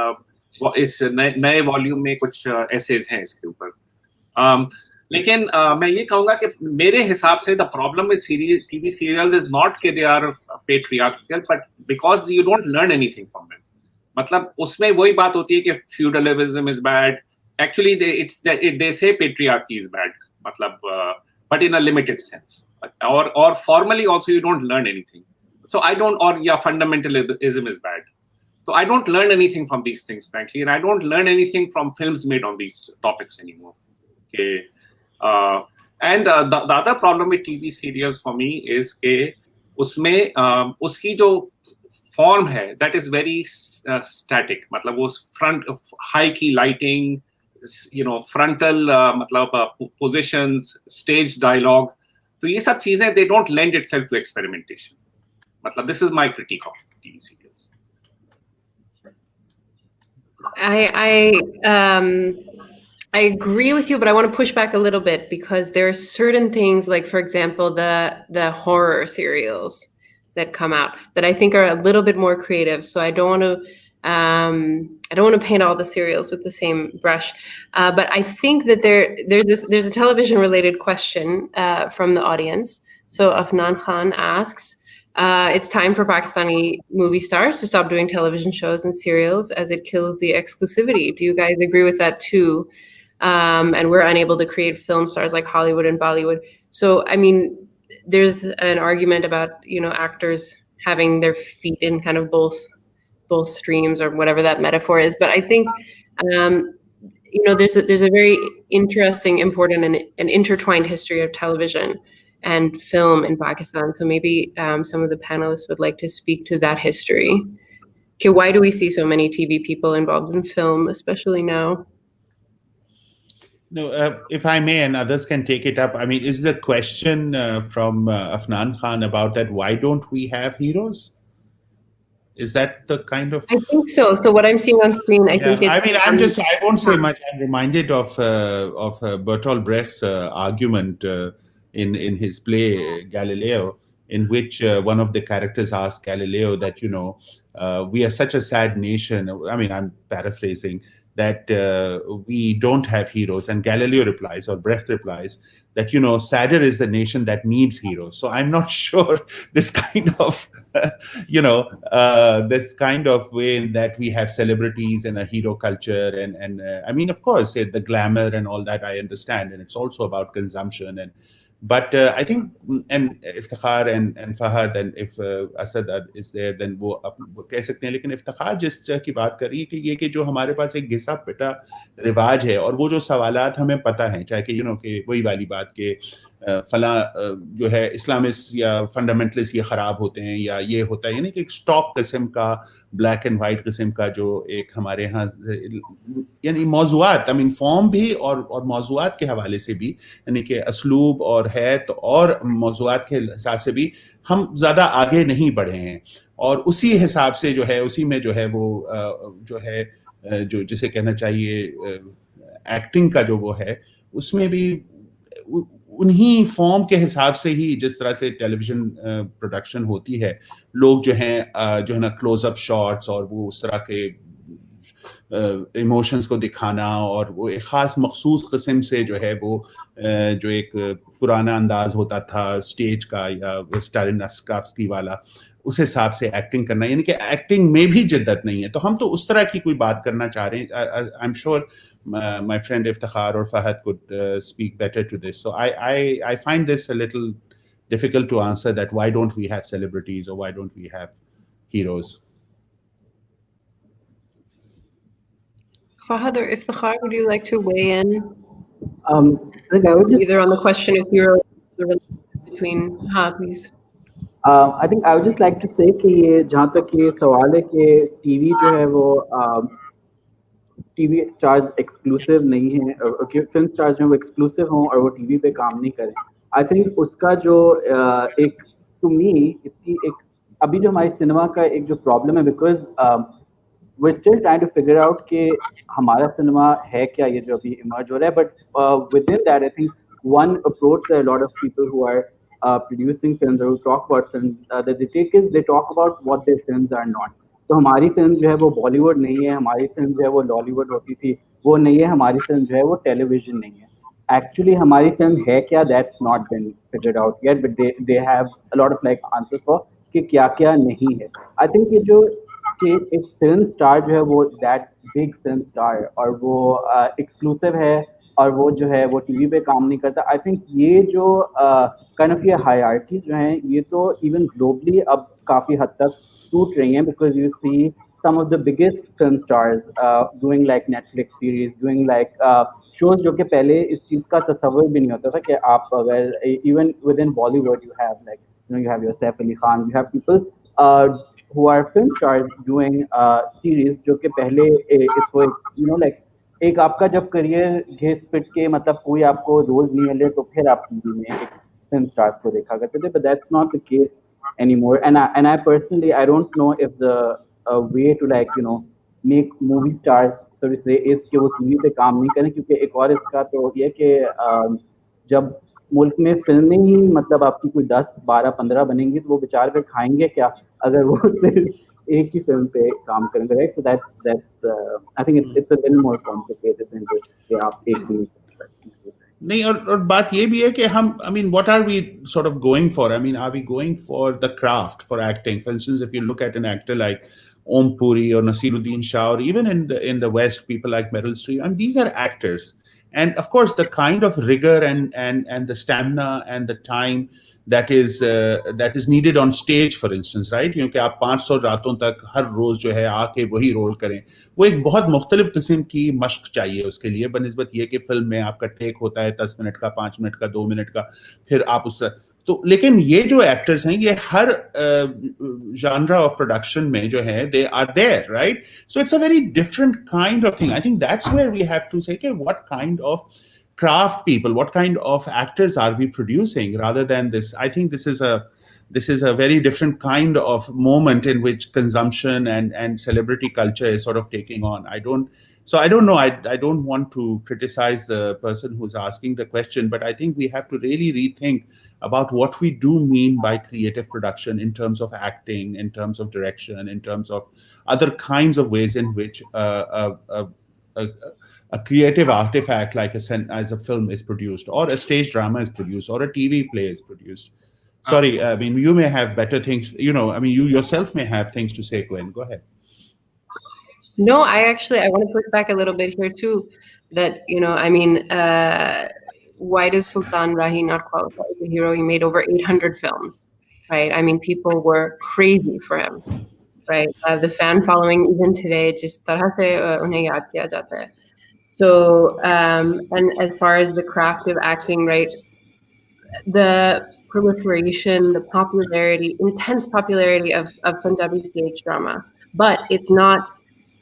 इस नए वॉल्यूम में कुछ एसेज हैं इसके ऊपर। लेकिन मैं ये कहूंगा कि मेरे हिसाब से the problem with TV serials is not कि they are patriarchal, but because you don't learn anything from them. मतलब उसमें वही बात होती है कि feudalism is bad, actually they say patriarchy is bad, मतलब but in a limited sense, और formally also you don't learn anything. So I don't, or yeah, fundamentalism is bad. So I don't learn anything from these things, frankly, and I don't learn anything from films made on these topics anymore. Okay, and the other problem with TV serials for me is कि उसमें उसकी जो form है, that is very static. मतलब वो high key lighting, frontal मतलब positions, stage dialogue. तो ये सब चीजें they don't lend itself to experimentation. This is my critique of TV serials. I agree with you, but I want to push back a little bit, because there are certain things, like for example, the horror serials that come out that I think are a little bit more creative. So I don't want to paint all the serials with the same brush, but I think that there's a television related question from the audience. So Afnan Khan asks, it's time for Pakistani movie stars to stop doing television shows and serials as it kills the exclusivity. Do you guys agree with that too? and we're unable to create film stars like Hollywood and Bollywood. So, I mean, there's an argument about, you know, actors having their feet in kind of both streams or whatever that metaphor is. But I think, you know, there's a very interesting, important, and intertwined history of television and film in Pakistan. So maybe some of the panelists would like to speak to that history. Okay, why do we see so many TV people involved in film, especially now? No, if I may, and others can take it up. I mean, is the question from Afnan Khan about that? Why don't we have heroes? Is that the kind of? I think so. So what I'm seeing on screen, I think it's. I mean, I won't say much. I'm reminded of Bertolt Brecht's argument in his play Galileo, in which one of the characters asked Galileo that, you know, we are such a sad nation. I mean, I'm paraphrasing, that we don't have heroes. And Galileo replies, or Brecht replies, that, you know, sadder is the nation that needs heroes. So I'm not sure this kind of, you know, this kind of way that we have celebrities and a hero culture. And I mean, of course, the glamour and all that, I understand. And it's also about consumption. But I think, and Iftikhar and Fahad, and if Asad is there, then वो कह सकते हैं. लेकिन इफ्तिखार जिस की बात कर रही है कि ये कि जो हमारे पास एक घिसा पिटा रिवाज है, और वो जो सवालात हमें पता हैं, चाहे कि, you know, कि वही वाली बात के फला जो है इस्लामिस्ट या फंडामेंटलिस्ट ये खराब होते हैं या ये होता है, यानी कि एक स्टॉक किस्म का, ब्लैक एंड वाइट किस्म का जो एक हमारे यहाँ, यानी मौजुआत, आई मीन फॉर्म भी और मौजुआत के हवाले से भी, यानी कि असलूब और हैत और मौजुआत के हिसाब से भी हम ज़्यादा आगे नहीं बढ़े हैं. और उसी हिसाब से जो है, उसी में जो है वो जो है जो जिसे कहना चाहिए एक्टिंग का जो वो है, उसमें भी उन्हीं फॉर्म के हिसाब से ही, जिस तरह से टेलीविजन प्रोडक्शन होती है, लोग जो है ना क्लोजअप शॉट्स और वो उस तरह के इमोशंस को दिखाना, और वो एक ख़ास मखसूस किस्म से जो है वो जो एक पुराना अंदाज होता था स्टेज का या स्टालिनस्की वाला, उस हिसाब से एक्टिंग करना, यानी कि एक्टिंग में भी जिद्दत नहीं है. तो हम तो उस तरह की कोई बात करना चाह रहे हैं. I am sure my friend Iftikhar or Fahad could speak better to this. So I find this a little difficult to answer, that why don't we have celebrities or why don't we have heroes? Fahad or Iftikhar, would you like to weigh in? I think I would just, either on the question of hero, the relationship between, please. I think I would just like to say कि ये जहाँ तक ये सवाल है कि TV जो है वो टीवी स्टार्स एक्सक्लूसिव नहीं है, कि फिल्म स्टार्स जो है वो एक्सक्लूसिव हों और वो टीवी पे काम नहीं करें. आई थिंक उसका जो एक टू मी इसकी एक अभी जो हमारी सिनेमा का एक जो प्रॉब्लम है, because we still trying to figure out कि हमारा सिनेमा है क्या, ये जो अभी इमर्ज हो रहा है. But within that I think one approach that lot of people who are producing films or who talk about films that they take is they talk about what their films are not. तो हमारी film जो है वो बॉलीवुड नहीं है, हमारी film जो है वो लॉलीवुड होती थी, वो नहीं है. हमारी फिल्म जो है वो टेलीविजन नहीं है. एक्चुअली हमारी फिल्म है क्या, that's not been figured out yet, but they have a lot of like answers for कि क्या क्या नहीं है. आई थिंक ये जो कि एक फिल्म स्टार जो है वो दैट बिग फिल्म स्टार और वो एक्सक्लूसिव है और वो जो है वो टीवी पे काम नहीं करता. आई थिंक ये जो काइंड ऑफ ये हायरार्की जो हैं, ये तो इवन ग्लोबली अब काफ़ी हद तक टूट रही हैं, because you see some of the biggest film stars doing like Netflix series, doing like shows जो कि पहले इस चीज़ का तस्वर भी नहीं होता था कि आप अगर even within Bollywood you have like, you know, you have your Saif Ali Khan, you have people who are film stars doing series जो कि पहले इसको you know like एक आपका जब करियर घिस पिट के मतलब कोई आपको रोल नहीं मिले तो फिर आप टीवी में एक फिल्म स्टार्स को देखा करते थे. But that's not the case anymore. And I personally I don't know if the way to like you know make movie stars so to say is कि वो टीवी पे काम नहीं करें, क्योंकि एक और इसका तो ये कि जब मुल्क में फिल्में ही मतलब आपकी कोई 10, 12, 15 बनेंगी तो वो बेचारे फिर खाएंगे क्या अगर वो सिर्फ एक ही फिल्म पे काम करेंगे, right? So that's I think it's a little more complicated than just कि आप एक भी नहीं. और बात ये भी है कि हम, I mean, what are we sort of going for? I mean, are we going for the craft, for acting? For instance, if you look at an actor like Om Puri or Nasiruddin Shah, or even in the West, people like Meryl Streep, and these are actors. And of course, the kind of rigor and the stamina and the time that is needed on stage, for instance, right? क्योंकि आप 500 रातों तक हर रोज जो है आके वही role करें, वो एक बहुत मुख्तलिफ किस्म की मश्क चाहिए उसके लिए, बनिस्बत ये कि फिल्म में आपका टेक होता है 10 मिनट का, 5 मिनट का, 2 मिनट का, फिर आप उस तो लेकिन ये जो एक्टर्स हैं ये हर genre of production में जो है they are there, right? So it's a very different kind of thing. I think that's where we have to say, okay, what kind of craft people, what kind of actors are we producing, rather than this. I think this is a very different kind of moment in which consumption and celebrity culture is sort of taking on. I don't know. I don't want to criticize the person who's asking the question, but I think we have to really rethink about what we do mean by creative production in terms of acting, in terms of direction, in terms of other kinds of ways in which a creative artifact like as a film is produced, or a stage drama is produced, or a TV play is produced. Sorry, I mean, you may have better things, you yourself may have things to say, Gwen. Go ahead. No, I want to push back a little bit here too, that, why does Sultan Rahi not qualify as a hero? He made over 800 films, right? I mean, people were crazy for him, right? The fan following even today, जिस तरह से उन्हें याद किया जाता है. So, and as far as the craft of acting, right, the proliferation, the popularity, intense popularity of Punjabi stage drama, but it's not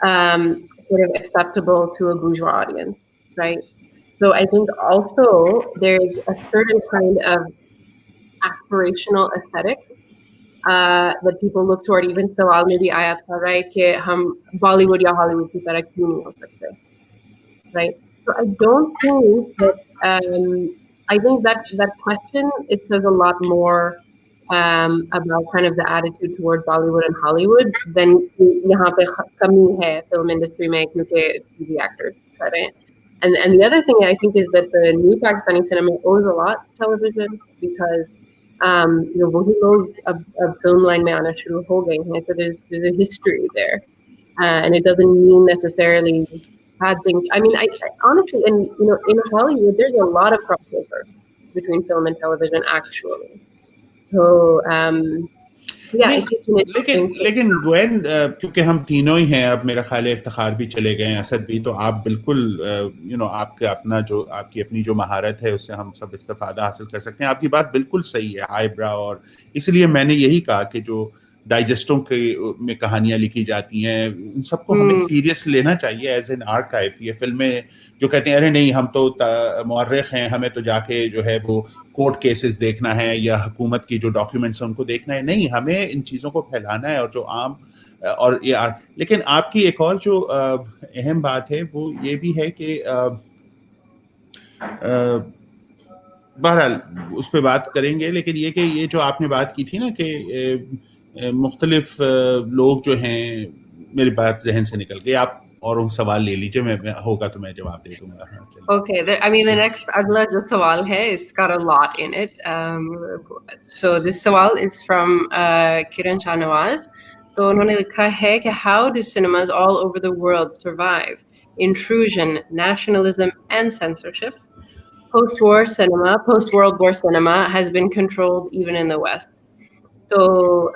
sort of acceptable to a bourgeois audience, right? So I think also there's a certain kind of aspirational aesthetics that people look toward. Even sawal mein bhi aaya tha, right, कि हम Bollywood या Hollywood की तरह क्यों नहीं हो सकते, right? So I don't think that I think that question, it says a lot more about kind of the attitude toward Bollywood and Hollywood than यहाँ पे कमी है film industry में क्योंकि TV actors कर रहे हैं. And the other thing I think is that the new Pakistani cinema owes a lot to television, because वही लोग अब film line में आना शुरू हो गए हैं, so there's a history there, and it doesn't mean necessarily bad things. I mean, I honestly, and in Hollywood, there's a lot of crossover between film and television, actually. So, yeah, लेकिन Gwen, क्योंकि हम तीनों ही हैं, अब मेरा ख्याल है इफ्तिखार भी चले गए हैं, असद भी, तो आप बिल्कुल आपकी अपनी जो महारत है उससे हम सब इस्तिफादा हासिल कर सकते हैं. आपकी बात बिल्कुल सही है, हाईब्रा, और इसलिए मैंने यही कहा कि जो डाइजेस्टों में कहानियां लिखी जाती हैं, उन सबको हमें सीरियस लेना चाहिए एज एन आर्काइव. ये फिल्में जो कहते हैं अरे नहीं हम तो मुअर्रिख हैं, हमें तो जाके जो है वो कोर्ट केसेस देखना है या हुकूमत की जो डॉक्यूमेंट्स हैं उनको देखना है, नहीं, हमें इन चीज़ों को फैलाना है. और जो आम और ये लेकिन आपकी एक और जो अहम बात है वो ये भी है कि बहरहाल उस पर बात करेंगे, लेकिन ये जो आपने बात की थी ना कि मुख्तलिफ लोग जो हैं, मेरी बात जहन से निकल गई. आप और उन सवाल ले लीजिए, मैं होगा तो मैं जवाब दे दूंगा. Okay, I mean, the next अगला जो सवाल है, it's got a lot in it. So this सवाल is from Kiran Shahnawaz. तो उन्होंने लिखा है कि how do cinemas all over the world survive intrusion, nationalism, and censorship? Post-World War cinema has been controlled even in the West. So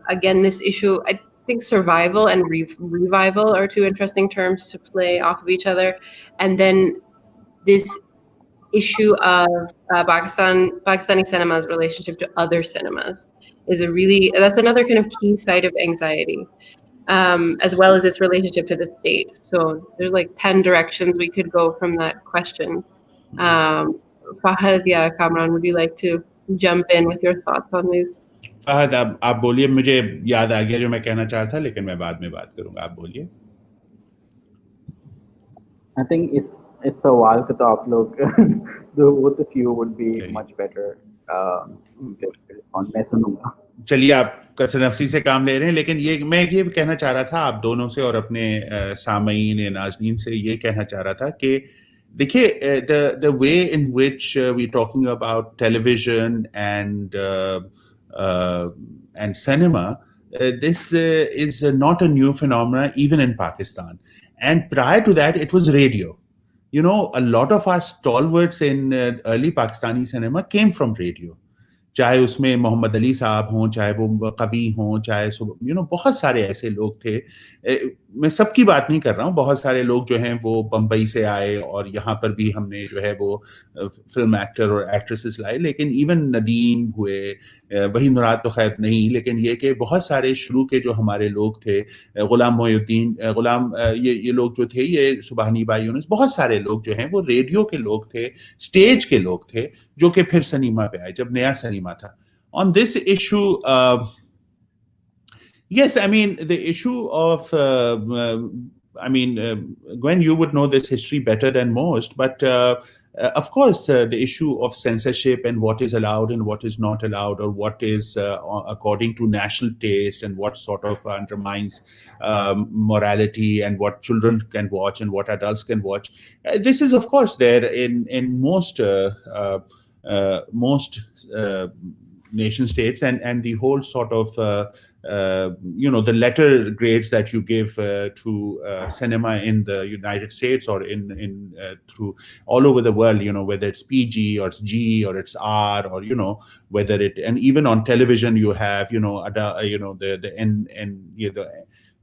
again, this issue, I think survival and revival are two interesting terms to play off of each other. And then this issue of Pakistani cinema's relationship to other cinemas is that's another kind of key site of anxiety, as well as its relationship to the state. So there's like 10 directions we could go from that question. Fahad, yeah, Kamran, would you like to jump in with your thoughts on these? Fahad, आप बोलिए, मुझे याद आ गया जो मैं कहना चाह रहा था, लेकिन मैं बाद में बात करूंगा. आप बोलिए. I think it's a while कि तो आप लोग both of you would be much better to respond. मैं सुनूंगा. चलिए, आप कसरनफसी से काम ले रहे हैं, लेकिन मैं ये कहना चाह रहा था आप दोनों से और अपने सामईन या नाज़नीन से ये कहना चाह रहा था कि देखिए, the way in which we're talking about television and cinema, this is not a new phenomenon even in Pakistan. And prior to that, it was radio. you know, a lot of our stalwarts in early Pakistani cinema came from radio. चाहे उसमें मोहम्मद अली साहब हों, चाहे वो कवि हों, चाहे you know बहुत सारे ऐसे लोग थे। मैं सबकी बात नहीं कर रहा हूँ, बहुत सारे लोग जो हैं वो बम्बई से आए और यहाँ पर भी हमने जो है वो फिल्म एक्टर और एक्ट्रेसेस लाए, लेकिन इवन नदीम हुए, वही मुराद तो खैर नहीं, लेकिन ये कि बहुत सारे शुरू के जो हमारे लोग थे, गुलाम मोहिउद्दीन, ये लोग जो थे, ये सुबहानी बाई यूनुस, बहुत सारे लोग जो हैं वो रेडियो के लोग थे, स्टेज के लोग थे, जो कि फिर सिनेमा पे आए जब नया सिनेमा था। On this issue, yes, I mean the issue of Gwen, you would know this history better than most, but of course, the issue of censorship and what is allowed and what is not allowed, or what is according to national taste, and what sort of undermines morality, and what children can watch and what adults can watch. This is, of course, there in most nation states, and the whole sort of you know, the letter grades that you give to cinema in the United States or in through all over the world, you know, whether it's PG or it's G or it's R, or you know, whether it, and even on television you have, you know, the N and you know,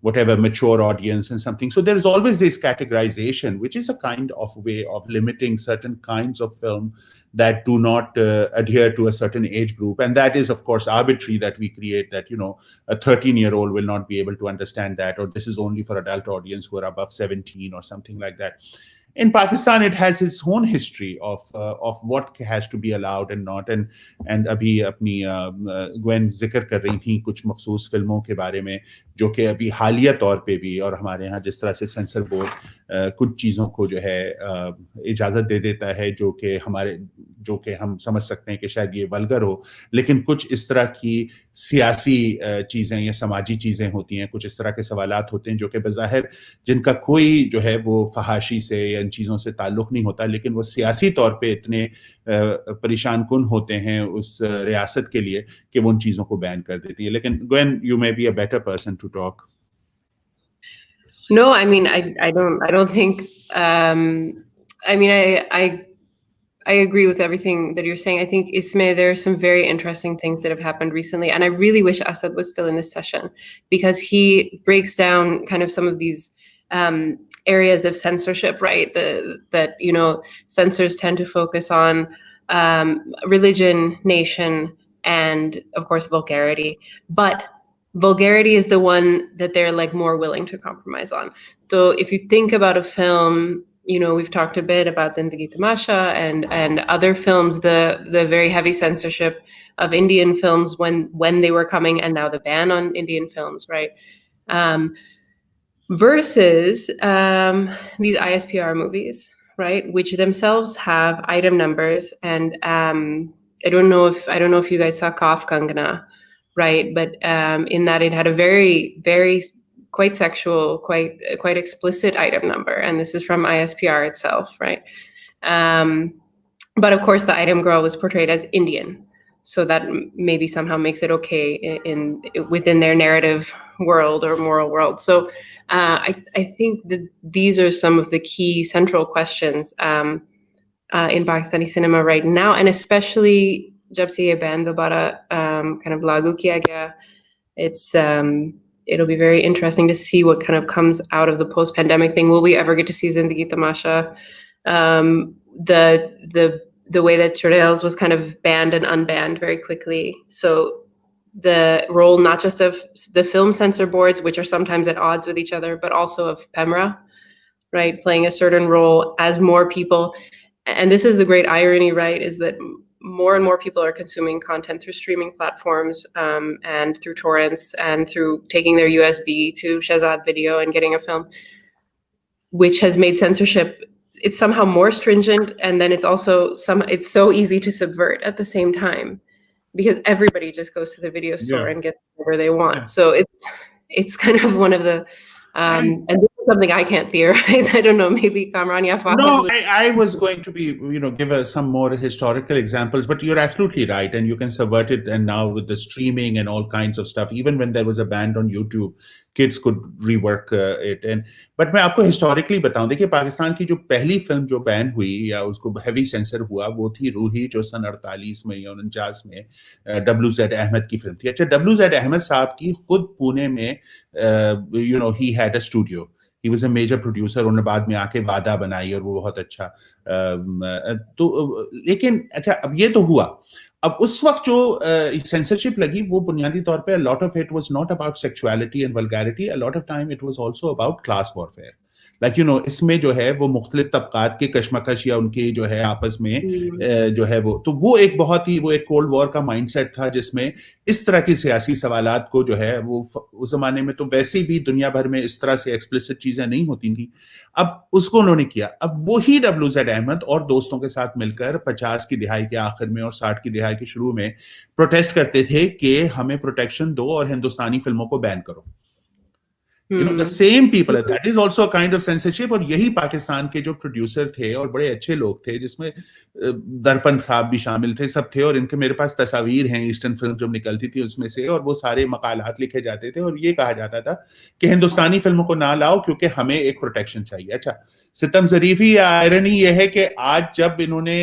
whatever mature audience and something. So there's always this categorization, which is a kind of way of limiting certain kinds of film that do not adhere to a certain age group. And that is, of course, arbitrary, that we create that, you know, a 13-year-old will not be able to understand that, or this is only for adult audience who are above 17 or something like that. In Pakistan, it has its own history of what has to be allowed and not. And अभी अपनी Gwen जिक्र कर रही थी कुछ मखसूस फिल्मों के बारे में, जो कि अभी हालिया तौर पे भी, और हमारे यहाँ जिस तरह से सेंसर बोर्ड कुछ चीज़ों को जो है इजाज़त दे देता है, जो कि हम समझ सकते हैं कि शायद ये वल्गर हो, लेकिन कुछ इस तरह की सियासी चीज़ें या समाजी चीज़ें होती हैं, कुछ इस तरह के सवालात होते हैं जो कि बज़ाहिर जिनका कोई जो है वो फहाशी से या इन चीज़ों से ताल्लुक़ नहीं होता, लेकिन वो सियासी तौर पे इतने परेशान कुन होते हैं उस रियासत के लिए कि वो उन चीज़ों को बैन कर देती है। लेकिन Gwen, you may be a better person to talk. No, I mean, I don't think, I mean, I agree with everything that you're saying. I think, Ismay, there are some very interesting things that have happened recently. And I really wish Asad was still in this session, because he breaks down kind of some of these areas of censorship, right? That, you know, censors tend to focus on religion, nation, and of course, vulgarity. But vulgarity is the one that they're like more willing to compromise on. So if you think about a film, you know, we've talked a bit about Zindagi Tamasha and other films, the very heavy censorship of Indian films when they were coming, and now the ban on Indian films, right? Versus these ISPR movies, right, which themselves have item numbers, and I don't know if you guys saw Kaaf Kangana, right? But in that, it had a very, very quite sexual, quite explicit item number, and this is from ISPR itself, right? But of course, the item girl was portrayed as Indian, so that maybe somehow makes it okay within their narrative world or moral world. So I think that these are some of the key central questions in Pakistani cinema right now, and especially जब से ये ban दोबारा kind of लागू किया गया, it'll be very interesting to see what kind of comes out of the post-pandemic thing. Will we ever get to see Zindagi Tamasha? The way that Churels was kind of banned and unbanned very quickly. So the role not just of the film censor boards, which are sometimes at odds with each other, but also of PEMRA, right, playing a certain role as more people. And this is the great irony, right, is that more and more people are consuming content through streaming platforms and through torrents and through taking their USB to Shehzad Video and getting a film, which has made censorship, it's somehow more stringent, and then it's also it's so easy to subvert at the same time, because everybody just goes to the video store and gets whatever they want. So it's kind of one of the and this is something I can't theorize. I don't know, maybe Kamran ya Fahad No, would- I was going to be, give some more historical examples, but you're absolutely right. And you can subvert it. And now with the streaming and all kinds of stuff, even when there was a ban on YouTube, kids could rework it. But मैं आपको historically बताऊं, देखिए पाकिस्तान की जो पहली film जो ban हुई या उसको heavy censor हुआ, वो थी रूही, जो सन 48 में या 49 में WZ अहमद की फिल्म थी. अच्छा, WZ अहमद साहब की खुद पुणे में, he had a studio. He was a major producer. उन्होंने बाद में आके वादा बनाई और वो बहुत अच्छा. तो लेकिन अच्छा, अब ये तो हुआ. अब उस वक्त जो censorship लगी, वो बुनियादी तौर पे a lot of it was not about sexuality and vulgarity. A lot of time it was also about class warfare. Like, इसमें जो है वो मुख्तलिफ तबकात के कशमकश या उनके जो है आपस में जो है वो एक बहुत ही, वो एक कोल्ड वॉर का माइंडसेट था, जिसमें इस तरह की सियासी सवालात को जो है वो उस जमाने में तो वैसे भी दुनिया भर में इस तरह से एक्सप्लिसिट चीजें नहीं होती थी. अब उसको उन्होंने किया. अब वही WZ अहमद और दोस्तों के साथ मिलकर 50 की दिहाई के आखिर में और 60 की दिहाई के शुरू में प्रोटेस्ट करते थे कि हमें प्रोटेक्शन दो और हिंदुस्तानी फिल्मों को बैन करो. The same people, that is also a kind of censorship. और यही पाकिस्तान के जो प्रोड्यूसर थे और बड़े अच्छे लोग थे, जिसमें दर्पण साहब भी शामिल थे, सब थे. और इनके मेरे पास तस्वीर हैं ईस्टर्न फिल्म जब निकलती थी उसमें से, और वो सारे मकालात लिखे जाते थे और ये कहा जाता था कि हिंदुस्तानी फिल्मों को ना लाओ क्योंकि हमें एक प्रोटेक्शन चाहिए. अच्छा, सितम ज़रीफी या आयरनी ये है कि आज जब इन्होंने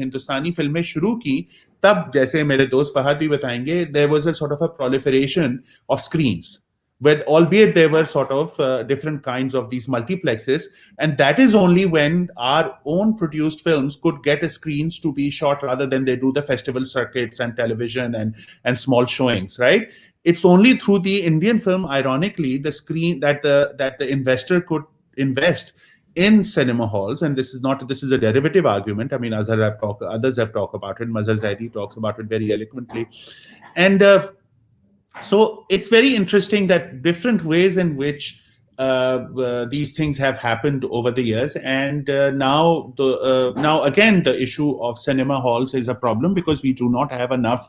हिंदुस्तानी फिल्में शुरू की, तब जैसे मेरे दोस्त फहद भी बताएंगे, there was a sort of a proliferation of screens. With, albeit there were sort of different kinds of these multiplexes, and that is only when our own produced films could get screens to be shot rather than they do the festival circuits and television and small showings, right? It's only through the Indian film, ironically, the screen that the investor could invest in cinema halls. And this is a derivative argument. I mean, others have talked about it. Mazhar Zaidi talks about it very eloquently. And so it's very interesting that different ways in which these things have happened over the years, and now again the issue of cinema halls is a problem because we do not have enough.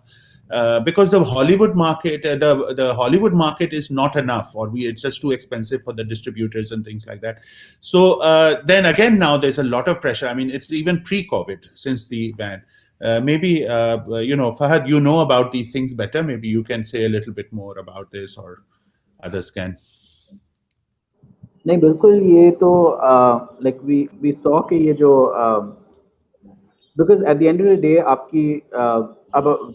Because the Hollywood market, the Hollywood market is not enough, or it's just too expensive for the distributors and things like that. So then again, now there's a lot of pressure. I mean, it's even pre-COVID, since the ban. Maybe Fahad, you know about these things better. Maybe you can say a little bit more about this, or others can. नहीं, बिल्कुल. ये तो like we saw कि ये जो because at the end of the day आपकी अब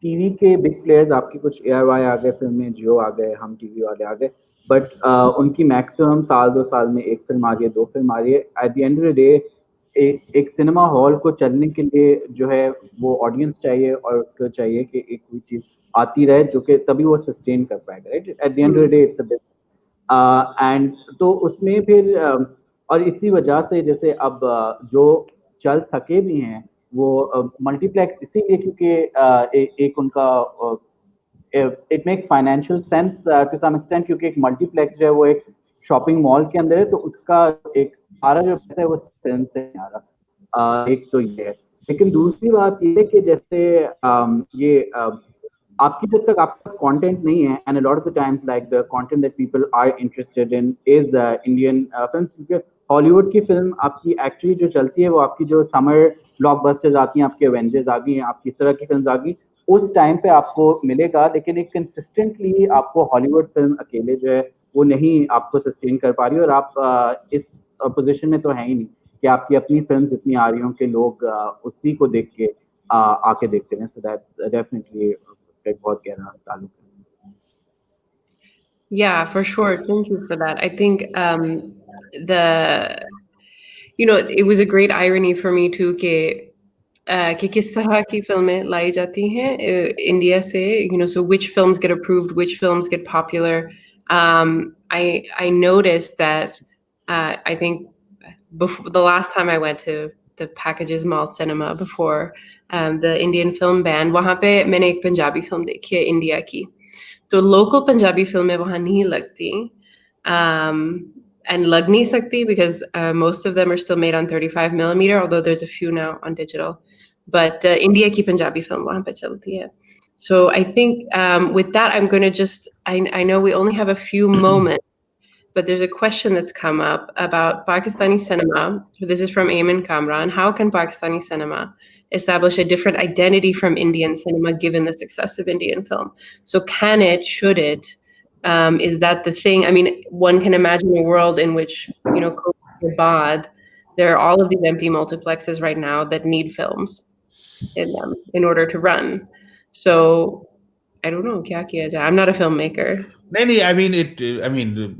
TV के बिग प्लेयर्स, आपकी कुछ ARY आ गए फिल्म में, जियो आ गए, हम टीवी वाले आ गए, बट उनकी मैक्सिमम साल 2 साल में एक फिल्म आ रही है, 2 फिल्म आ रही है. At the end of the day एक सिनेमा हॉल को चलने के लिए जो है वो ऑडियंस चाहिए, और उसको चाहिए कि एक कोई चीज आती रहे जो कि तभी वो सस्टेन कर पाएगा, right? At the end of the day it's a business. And तो उसमें फिर और इसी वजह से जैसे अब जो चल सके भी हैं वो मल्टीप्लेक्स इसीलिए क्योंकि एक उनका it makes financial sense to some extent, क्योंकि एक मल्टीप्लेक्स जो है वो एक शॉपिंग मॉल के अंदर है, तो उसका एक सारा जो पैसा है वो फिल्म से नहीं आ रहा. एक तो ये है. लेकिन दूसरी बात ये है कि जैसे ये आपकी जब तक आपका कंटेंट नहीं है, and a lot of the times like the content that people are interested in is Indian films, क्योंकि हॉलीवुड की फिल्म आपकी एक्चुअली जो चलती है वो आपकी जो समर ब्लॉकबस्टर्स आती हैं, आपकी एवेंजर्स आ गई हैं, आपकी इस तरह की फिल्म आ गई, उस टाइम पे आपको मिलेगा. लेकिन एक कंसिस्टेंटली आपको हॉलीवुड फिल्म अकेले जो है वो नहीं आपको सस्टेन कर पा रही, और आप इस पोजीशन में तो है ही नहीं कि आपकी अपनी फिल्म इतनी आ रही हों कि लोग उसी को देख के आके देखते हैं. सो दैट्स डेफिनेटली एक बहुत गहरा ताल्लुक है. Yeah, for sure. Thank you for that. I think it was a great irony for me too कि किस तरह की फिल्में लाई जाती हैं इंडिया से, so which films get approved, which films get popular. I noticed that I think before the last time I went to the Packages Mall Cinema before the Indian film ban, वहाँ पे मैंने एक Punjabi film देखी है India की. तो local Punjabi फिल्में वहाँ नहीं लगती, and lag nahi sakti because most of them are still made on 35mm, although there's a few now on digital. But India ki Punjabi film wahan pe chalti hai. So I think with that, I'm going to just, I know we only have a few moments, but there's a question that's come up about Pakistani cinema. This is from Ayman Kamran. How can Pakistani cinema establish a different identity from Indian cinema given the success of Indian film? So can it, should it? Is that the thing? I mean, one can imagine a world in which, COVID, there are all of these empty multiplexes right now that need films in them in order to run. So I don't know. Kya kiya jaye? I'm not a filmmaker. I mean,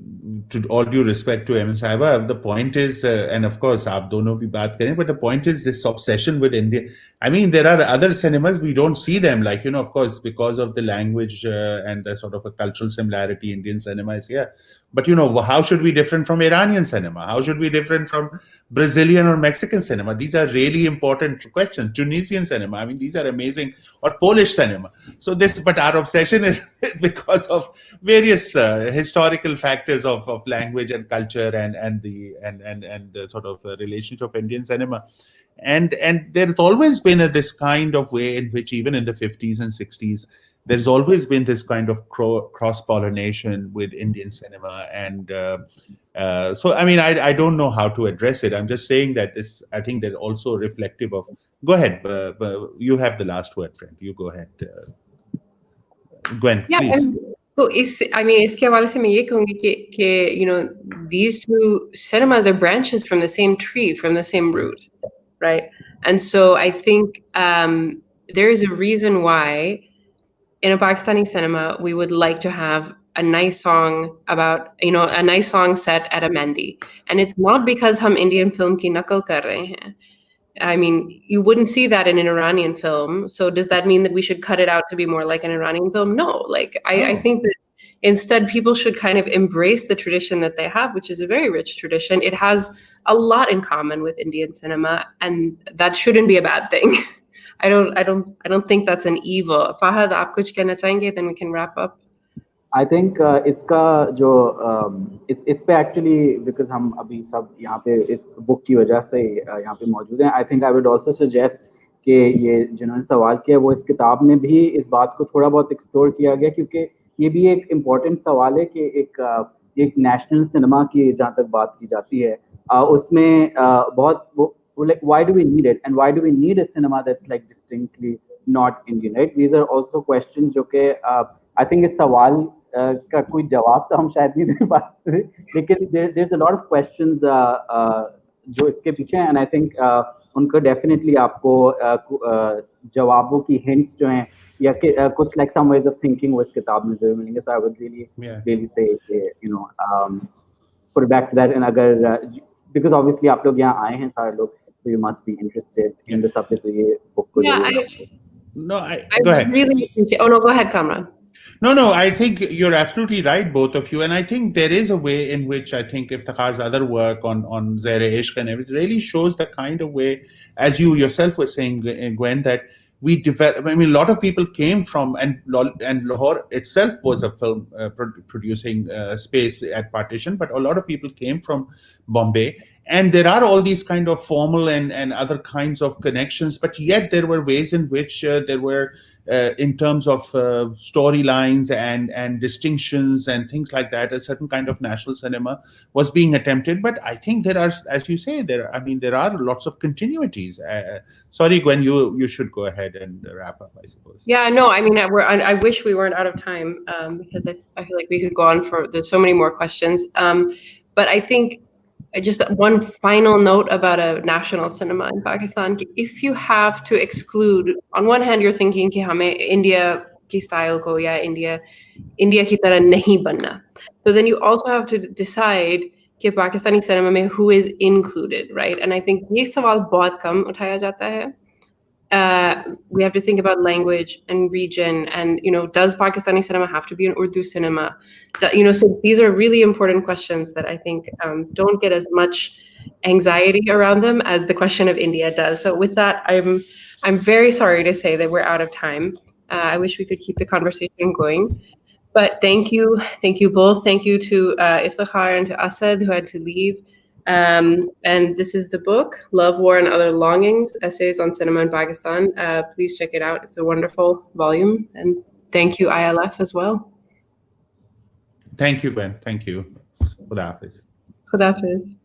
to all due respect to Emin Saiba, the point is, and of course, aap dono bhi baat karein, but the point is this obsession with India. I mean, there are other cinemas, we don't see them, like, of course, because of the language and the sort of a cultural similarity, Indian cinema is here. But, how should we different from Iranian cinema? How should we different from Brazilian or Mexican cinema? These are really important questions. Tunisian cinema, I mean, these are amazing, or Polish cinema. So but our obsession is because of various historical factors of language and culture and the sort of relationship of Indian cinema. And there's always been this kind of way in which even in the 50s and 60s, there's always been this kind of cross-pollination with Indian cinema. And so, I mean, I don't know how to address it. I'm just saying that I think they're also reflective of, go ahead, you have the last word, friend. You go ahead. Gwen, yeah, please. So इसके हवाले से मैं ये कहूँगी कि these two cinemas, they're branches from the same tree, from the same root, right? And so I think there is a reason why in a Pakistani cinema we would like to have a nice song about, a nice song set at a Mehndi, and it's not because हम Indian film की नकल कर रहे हैं. I mean, you wouldn't see that in an Iranian film. So does that mean that we should cut it out to be more like an Iranian film? No. I think that instead people should kind of embrace the tradition that they have, which is a very rich tradition. It has a lot in common with Indian cinema, and that shouldn't be a bad thing. I don't think that's an evil. Fahad, aap kuch kehna chahenge, then we can wrap up. I think इसका जो इस पे actually because हम अभी सब यहाँ पे इस book की वजह से यहाँ पे मौजूद हैं, I think I would also suggest कि ये जिन्होंने सवाल किया वो इस किताब में भी इस बात को थोड़ा बहुत explore किया गया, क्योंकि ये भी एक important सवाल है कि एक national cinema की जहाँ तक बात की जाती है उसमें बहुत like why do we need it, and why do we need a cinema that's like distinctly not Indian, right? These are also questions जो कि I think इस सवाल का कोई जवाब तो हम शायद नहीं दे पाते, लेकिन there's a lot of questions जो इसके पीछे हैं, and I think उनको definitely आपको जवाबों की hints जो हैं या कुछ like some ways of thinking वो इस किताब में जरूर मिलेंगे. So I would really say put it back to that, and अगर because obviously आप लोग यहाँ आए हैं सारे लोग, so you must be interested in the subject of ये book को. Go ahead. Really appreciate. Oh no, go ahead, Kamran. No, I think you're absolutely right, both of you. And I think there is a way in which I think Iftikhar's other work on Zaire-e-Ishq and everything really shows the kind of way, as you yourself were saying, Gwen, that we develop. I mean, a lot of people came from, and Lahore itself was a film producing space at partition, but a lot of people came from Bombay. And there are all these kind of formal and other kinds of connections, but yet there were ways in which there were, in terms of storylines and distinctions and things like that, a certain kind of national cinema was being attempted. But I think there are, as you say, there are lots of continuities. Sorry, Gwen, you should go ahead and wrap up, I suppose. Yeah, no, I mean, I wish we weren't out of time because I feel like we could go on there's so many more questions. But I think just one final note about a national cinema in Pakistan. If you have to exclude, on one hand, you're thinking कि हमें India की style को या India की तरह नहीं बनना. So then you also have to decide कि Pakistani cinema में who is included, right? And I think ये सवाल बहुत कम उठाया जाता है. We have to think about language and region, and does Pakistani cinema have to be an Urdu cinema? So these are really important questions that I think don't get as much anxiety around them as the question of India does. So with that, I'm very sorry to say that we're out of time. I wish we could keep the conversation going, but thank you both. Thank you to Iftikhar and to Asad who had to leave. And this is the book, Love, War, and Other Longings, Essays on Cinema in Pakistan. Please check it out. It's a wonderful volume. And thank you, ILF, as well. Thank you, Ben. Thank you. Khuda Hafiz. Khuda Hafiz.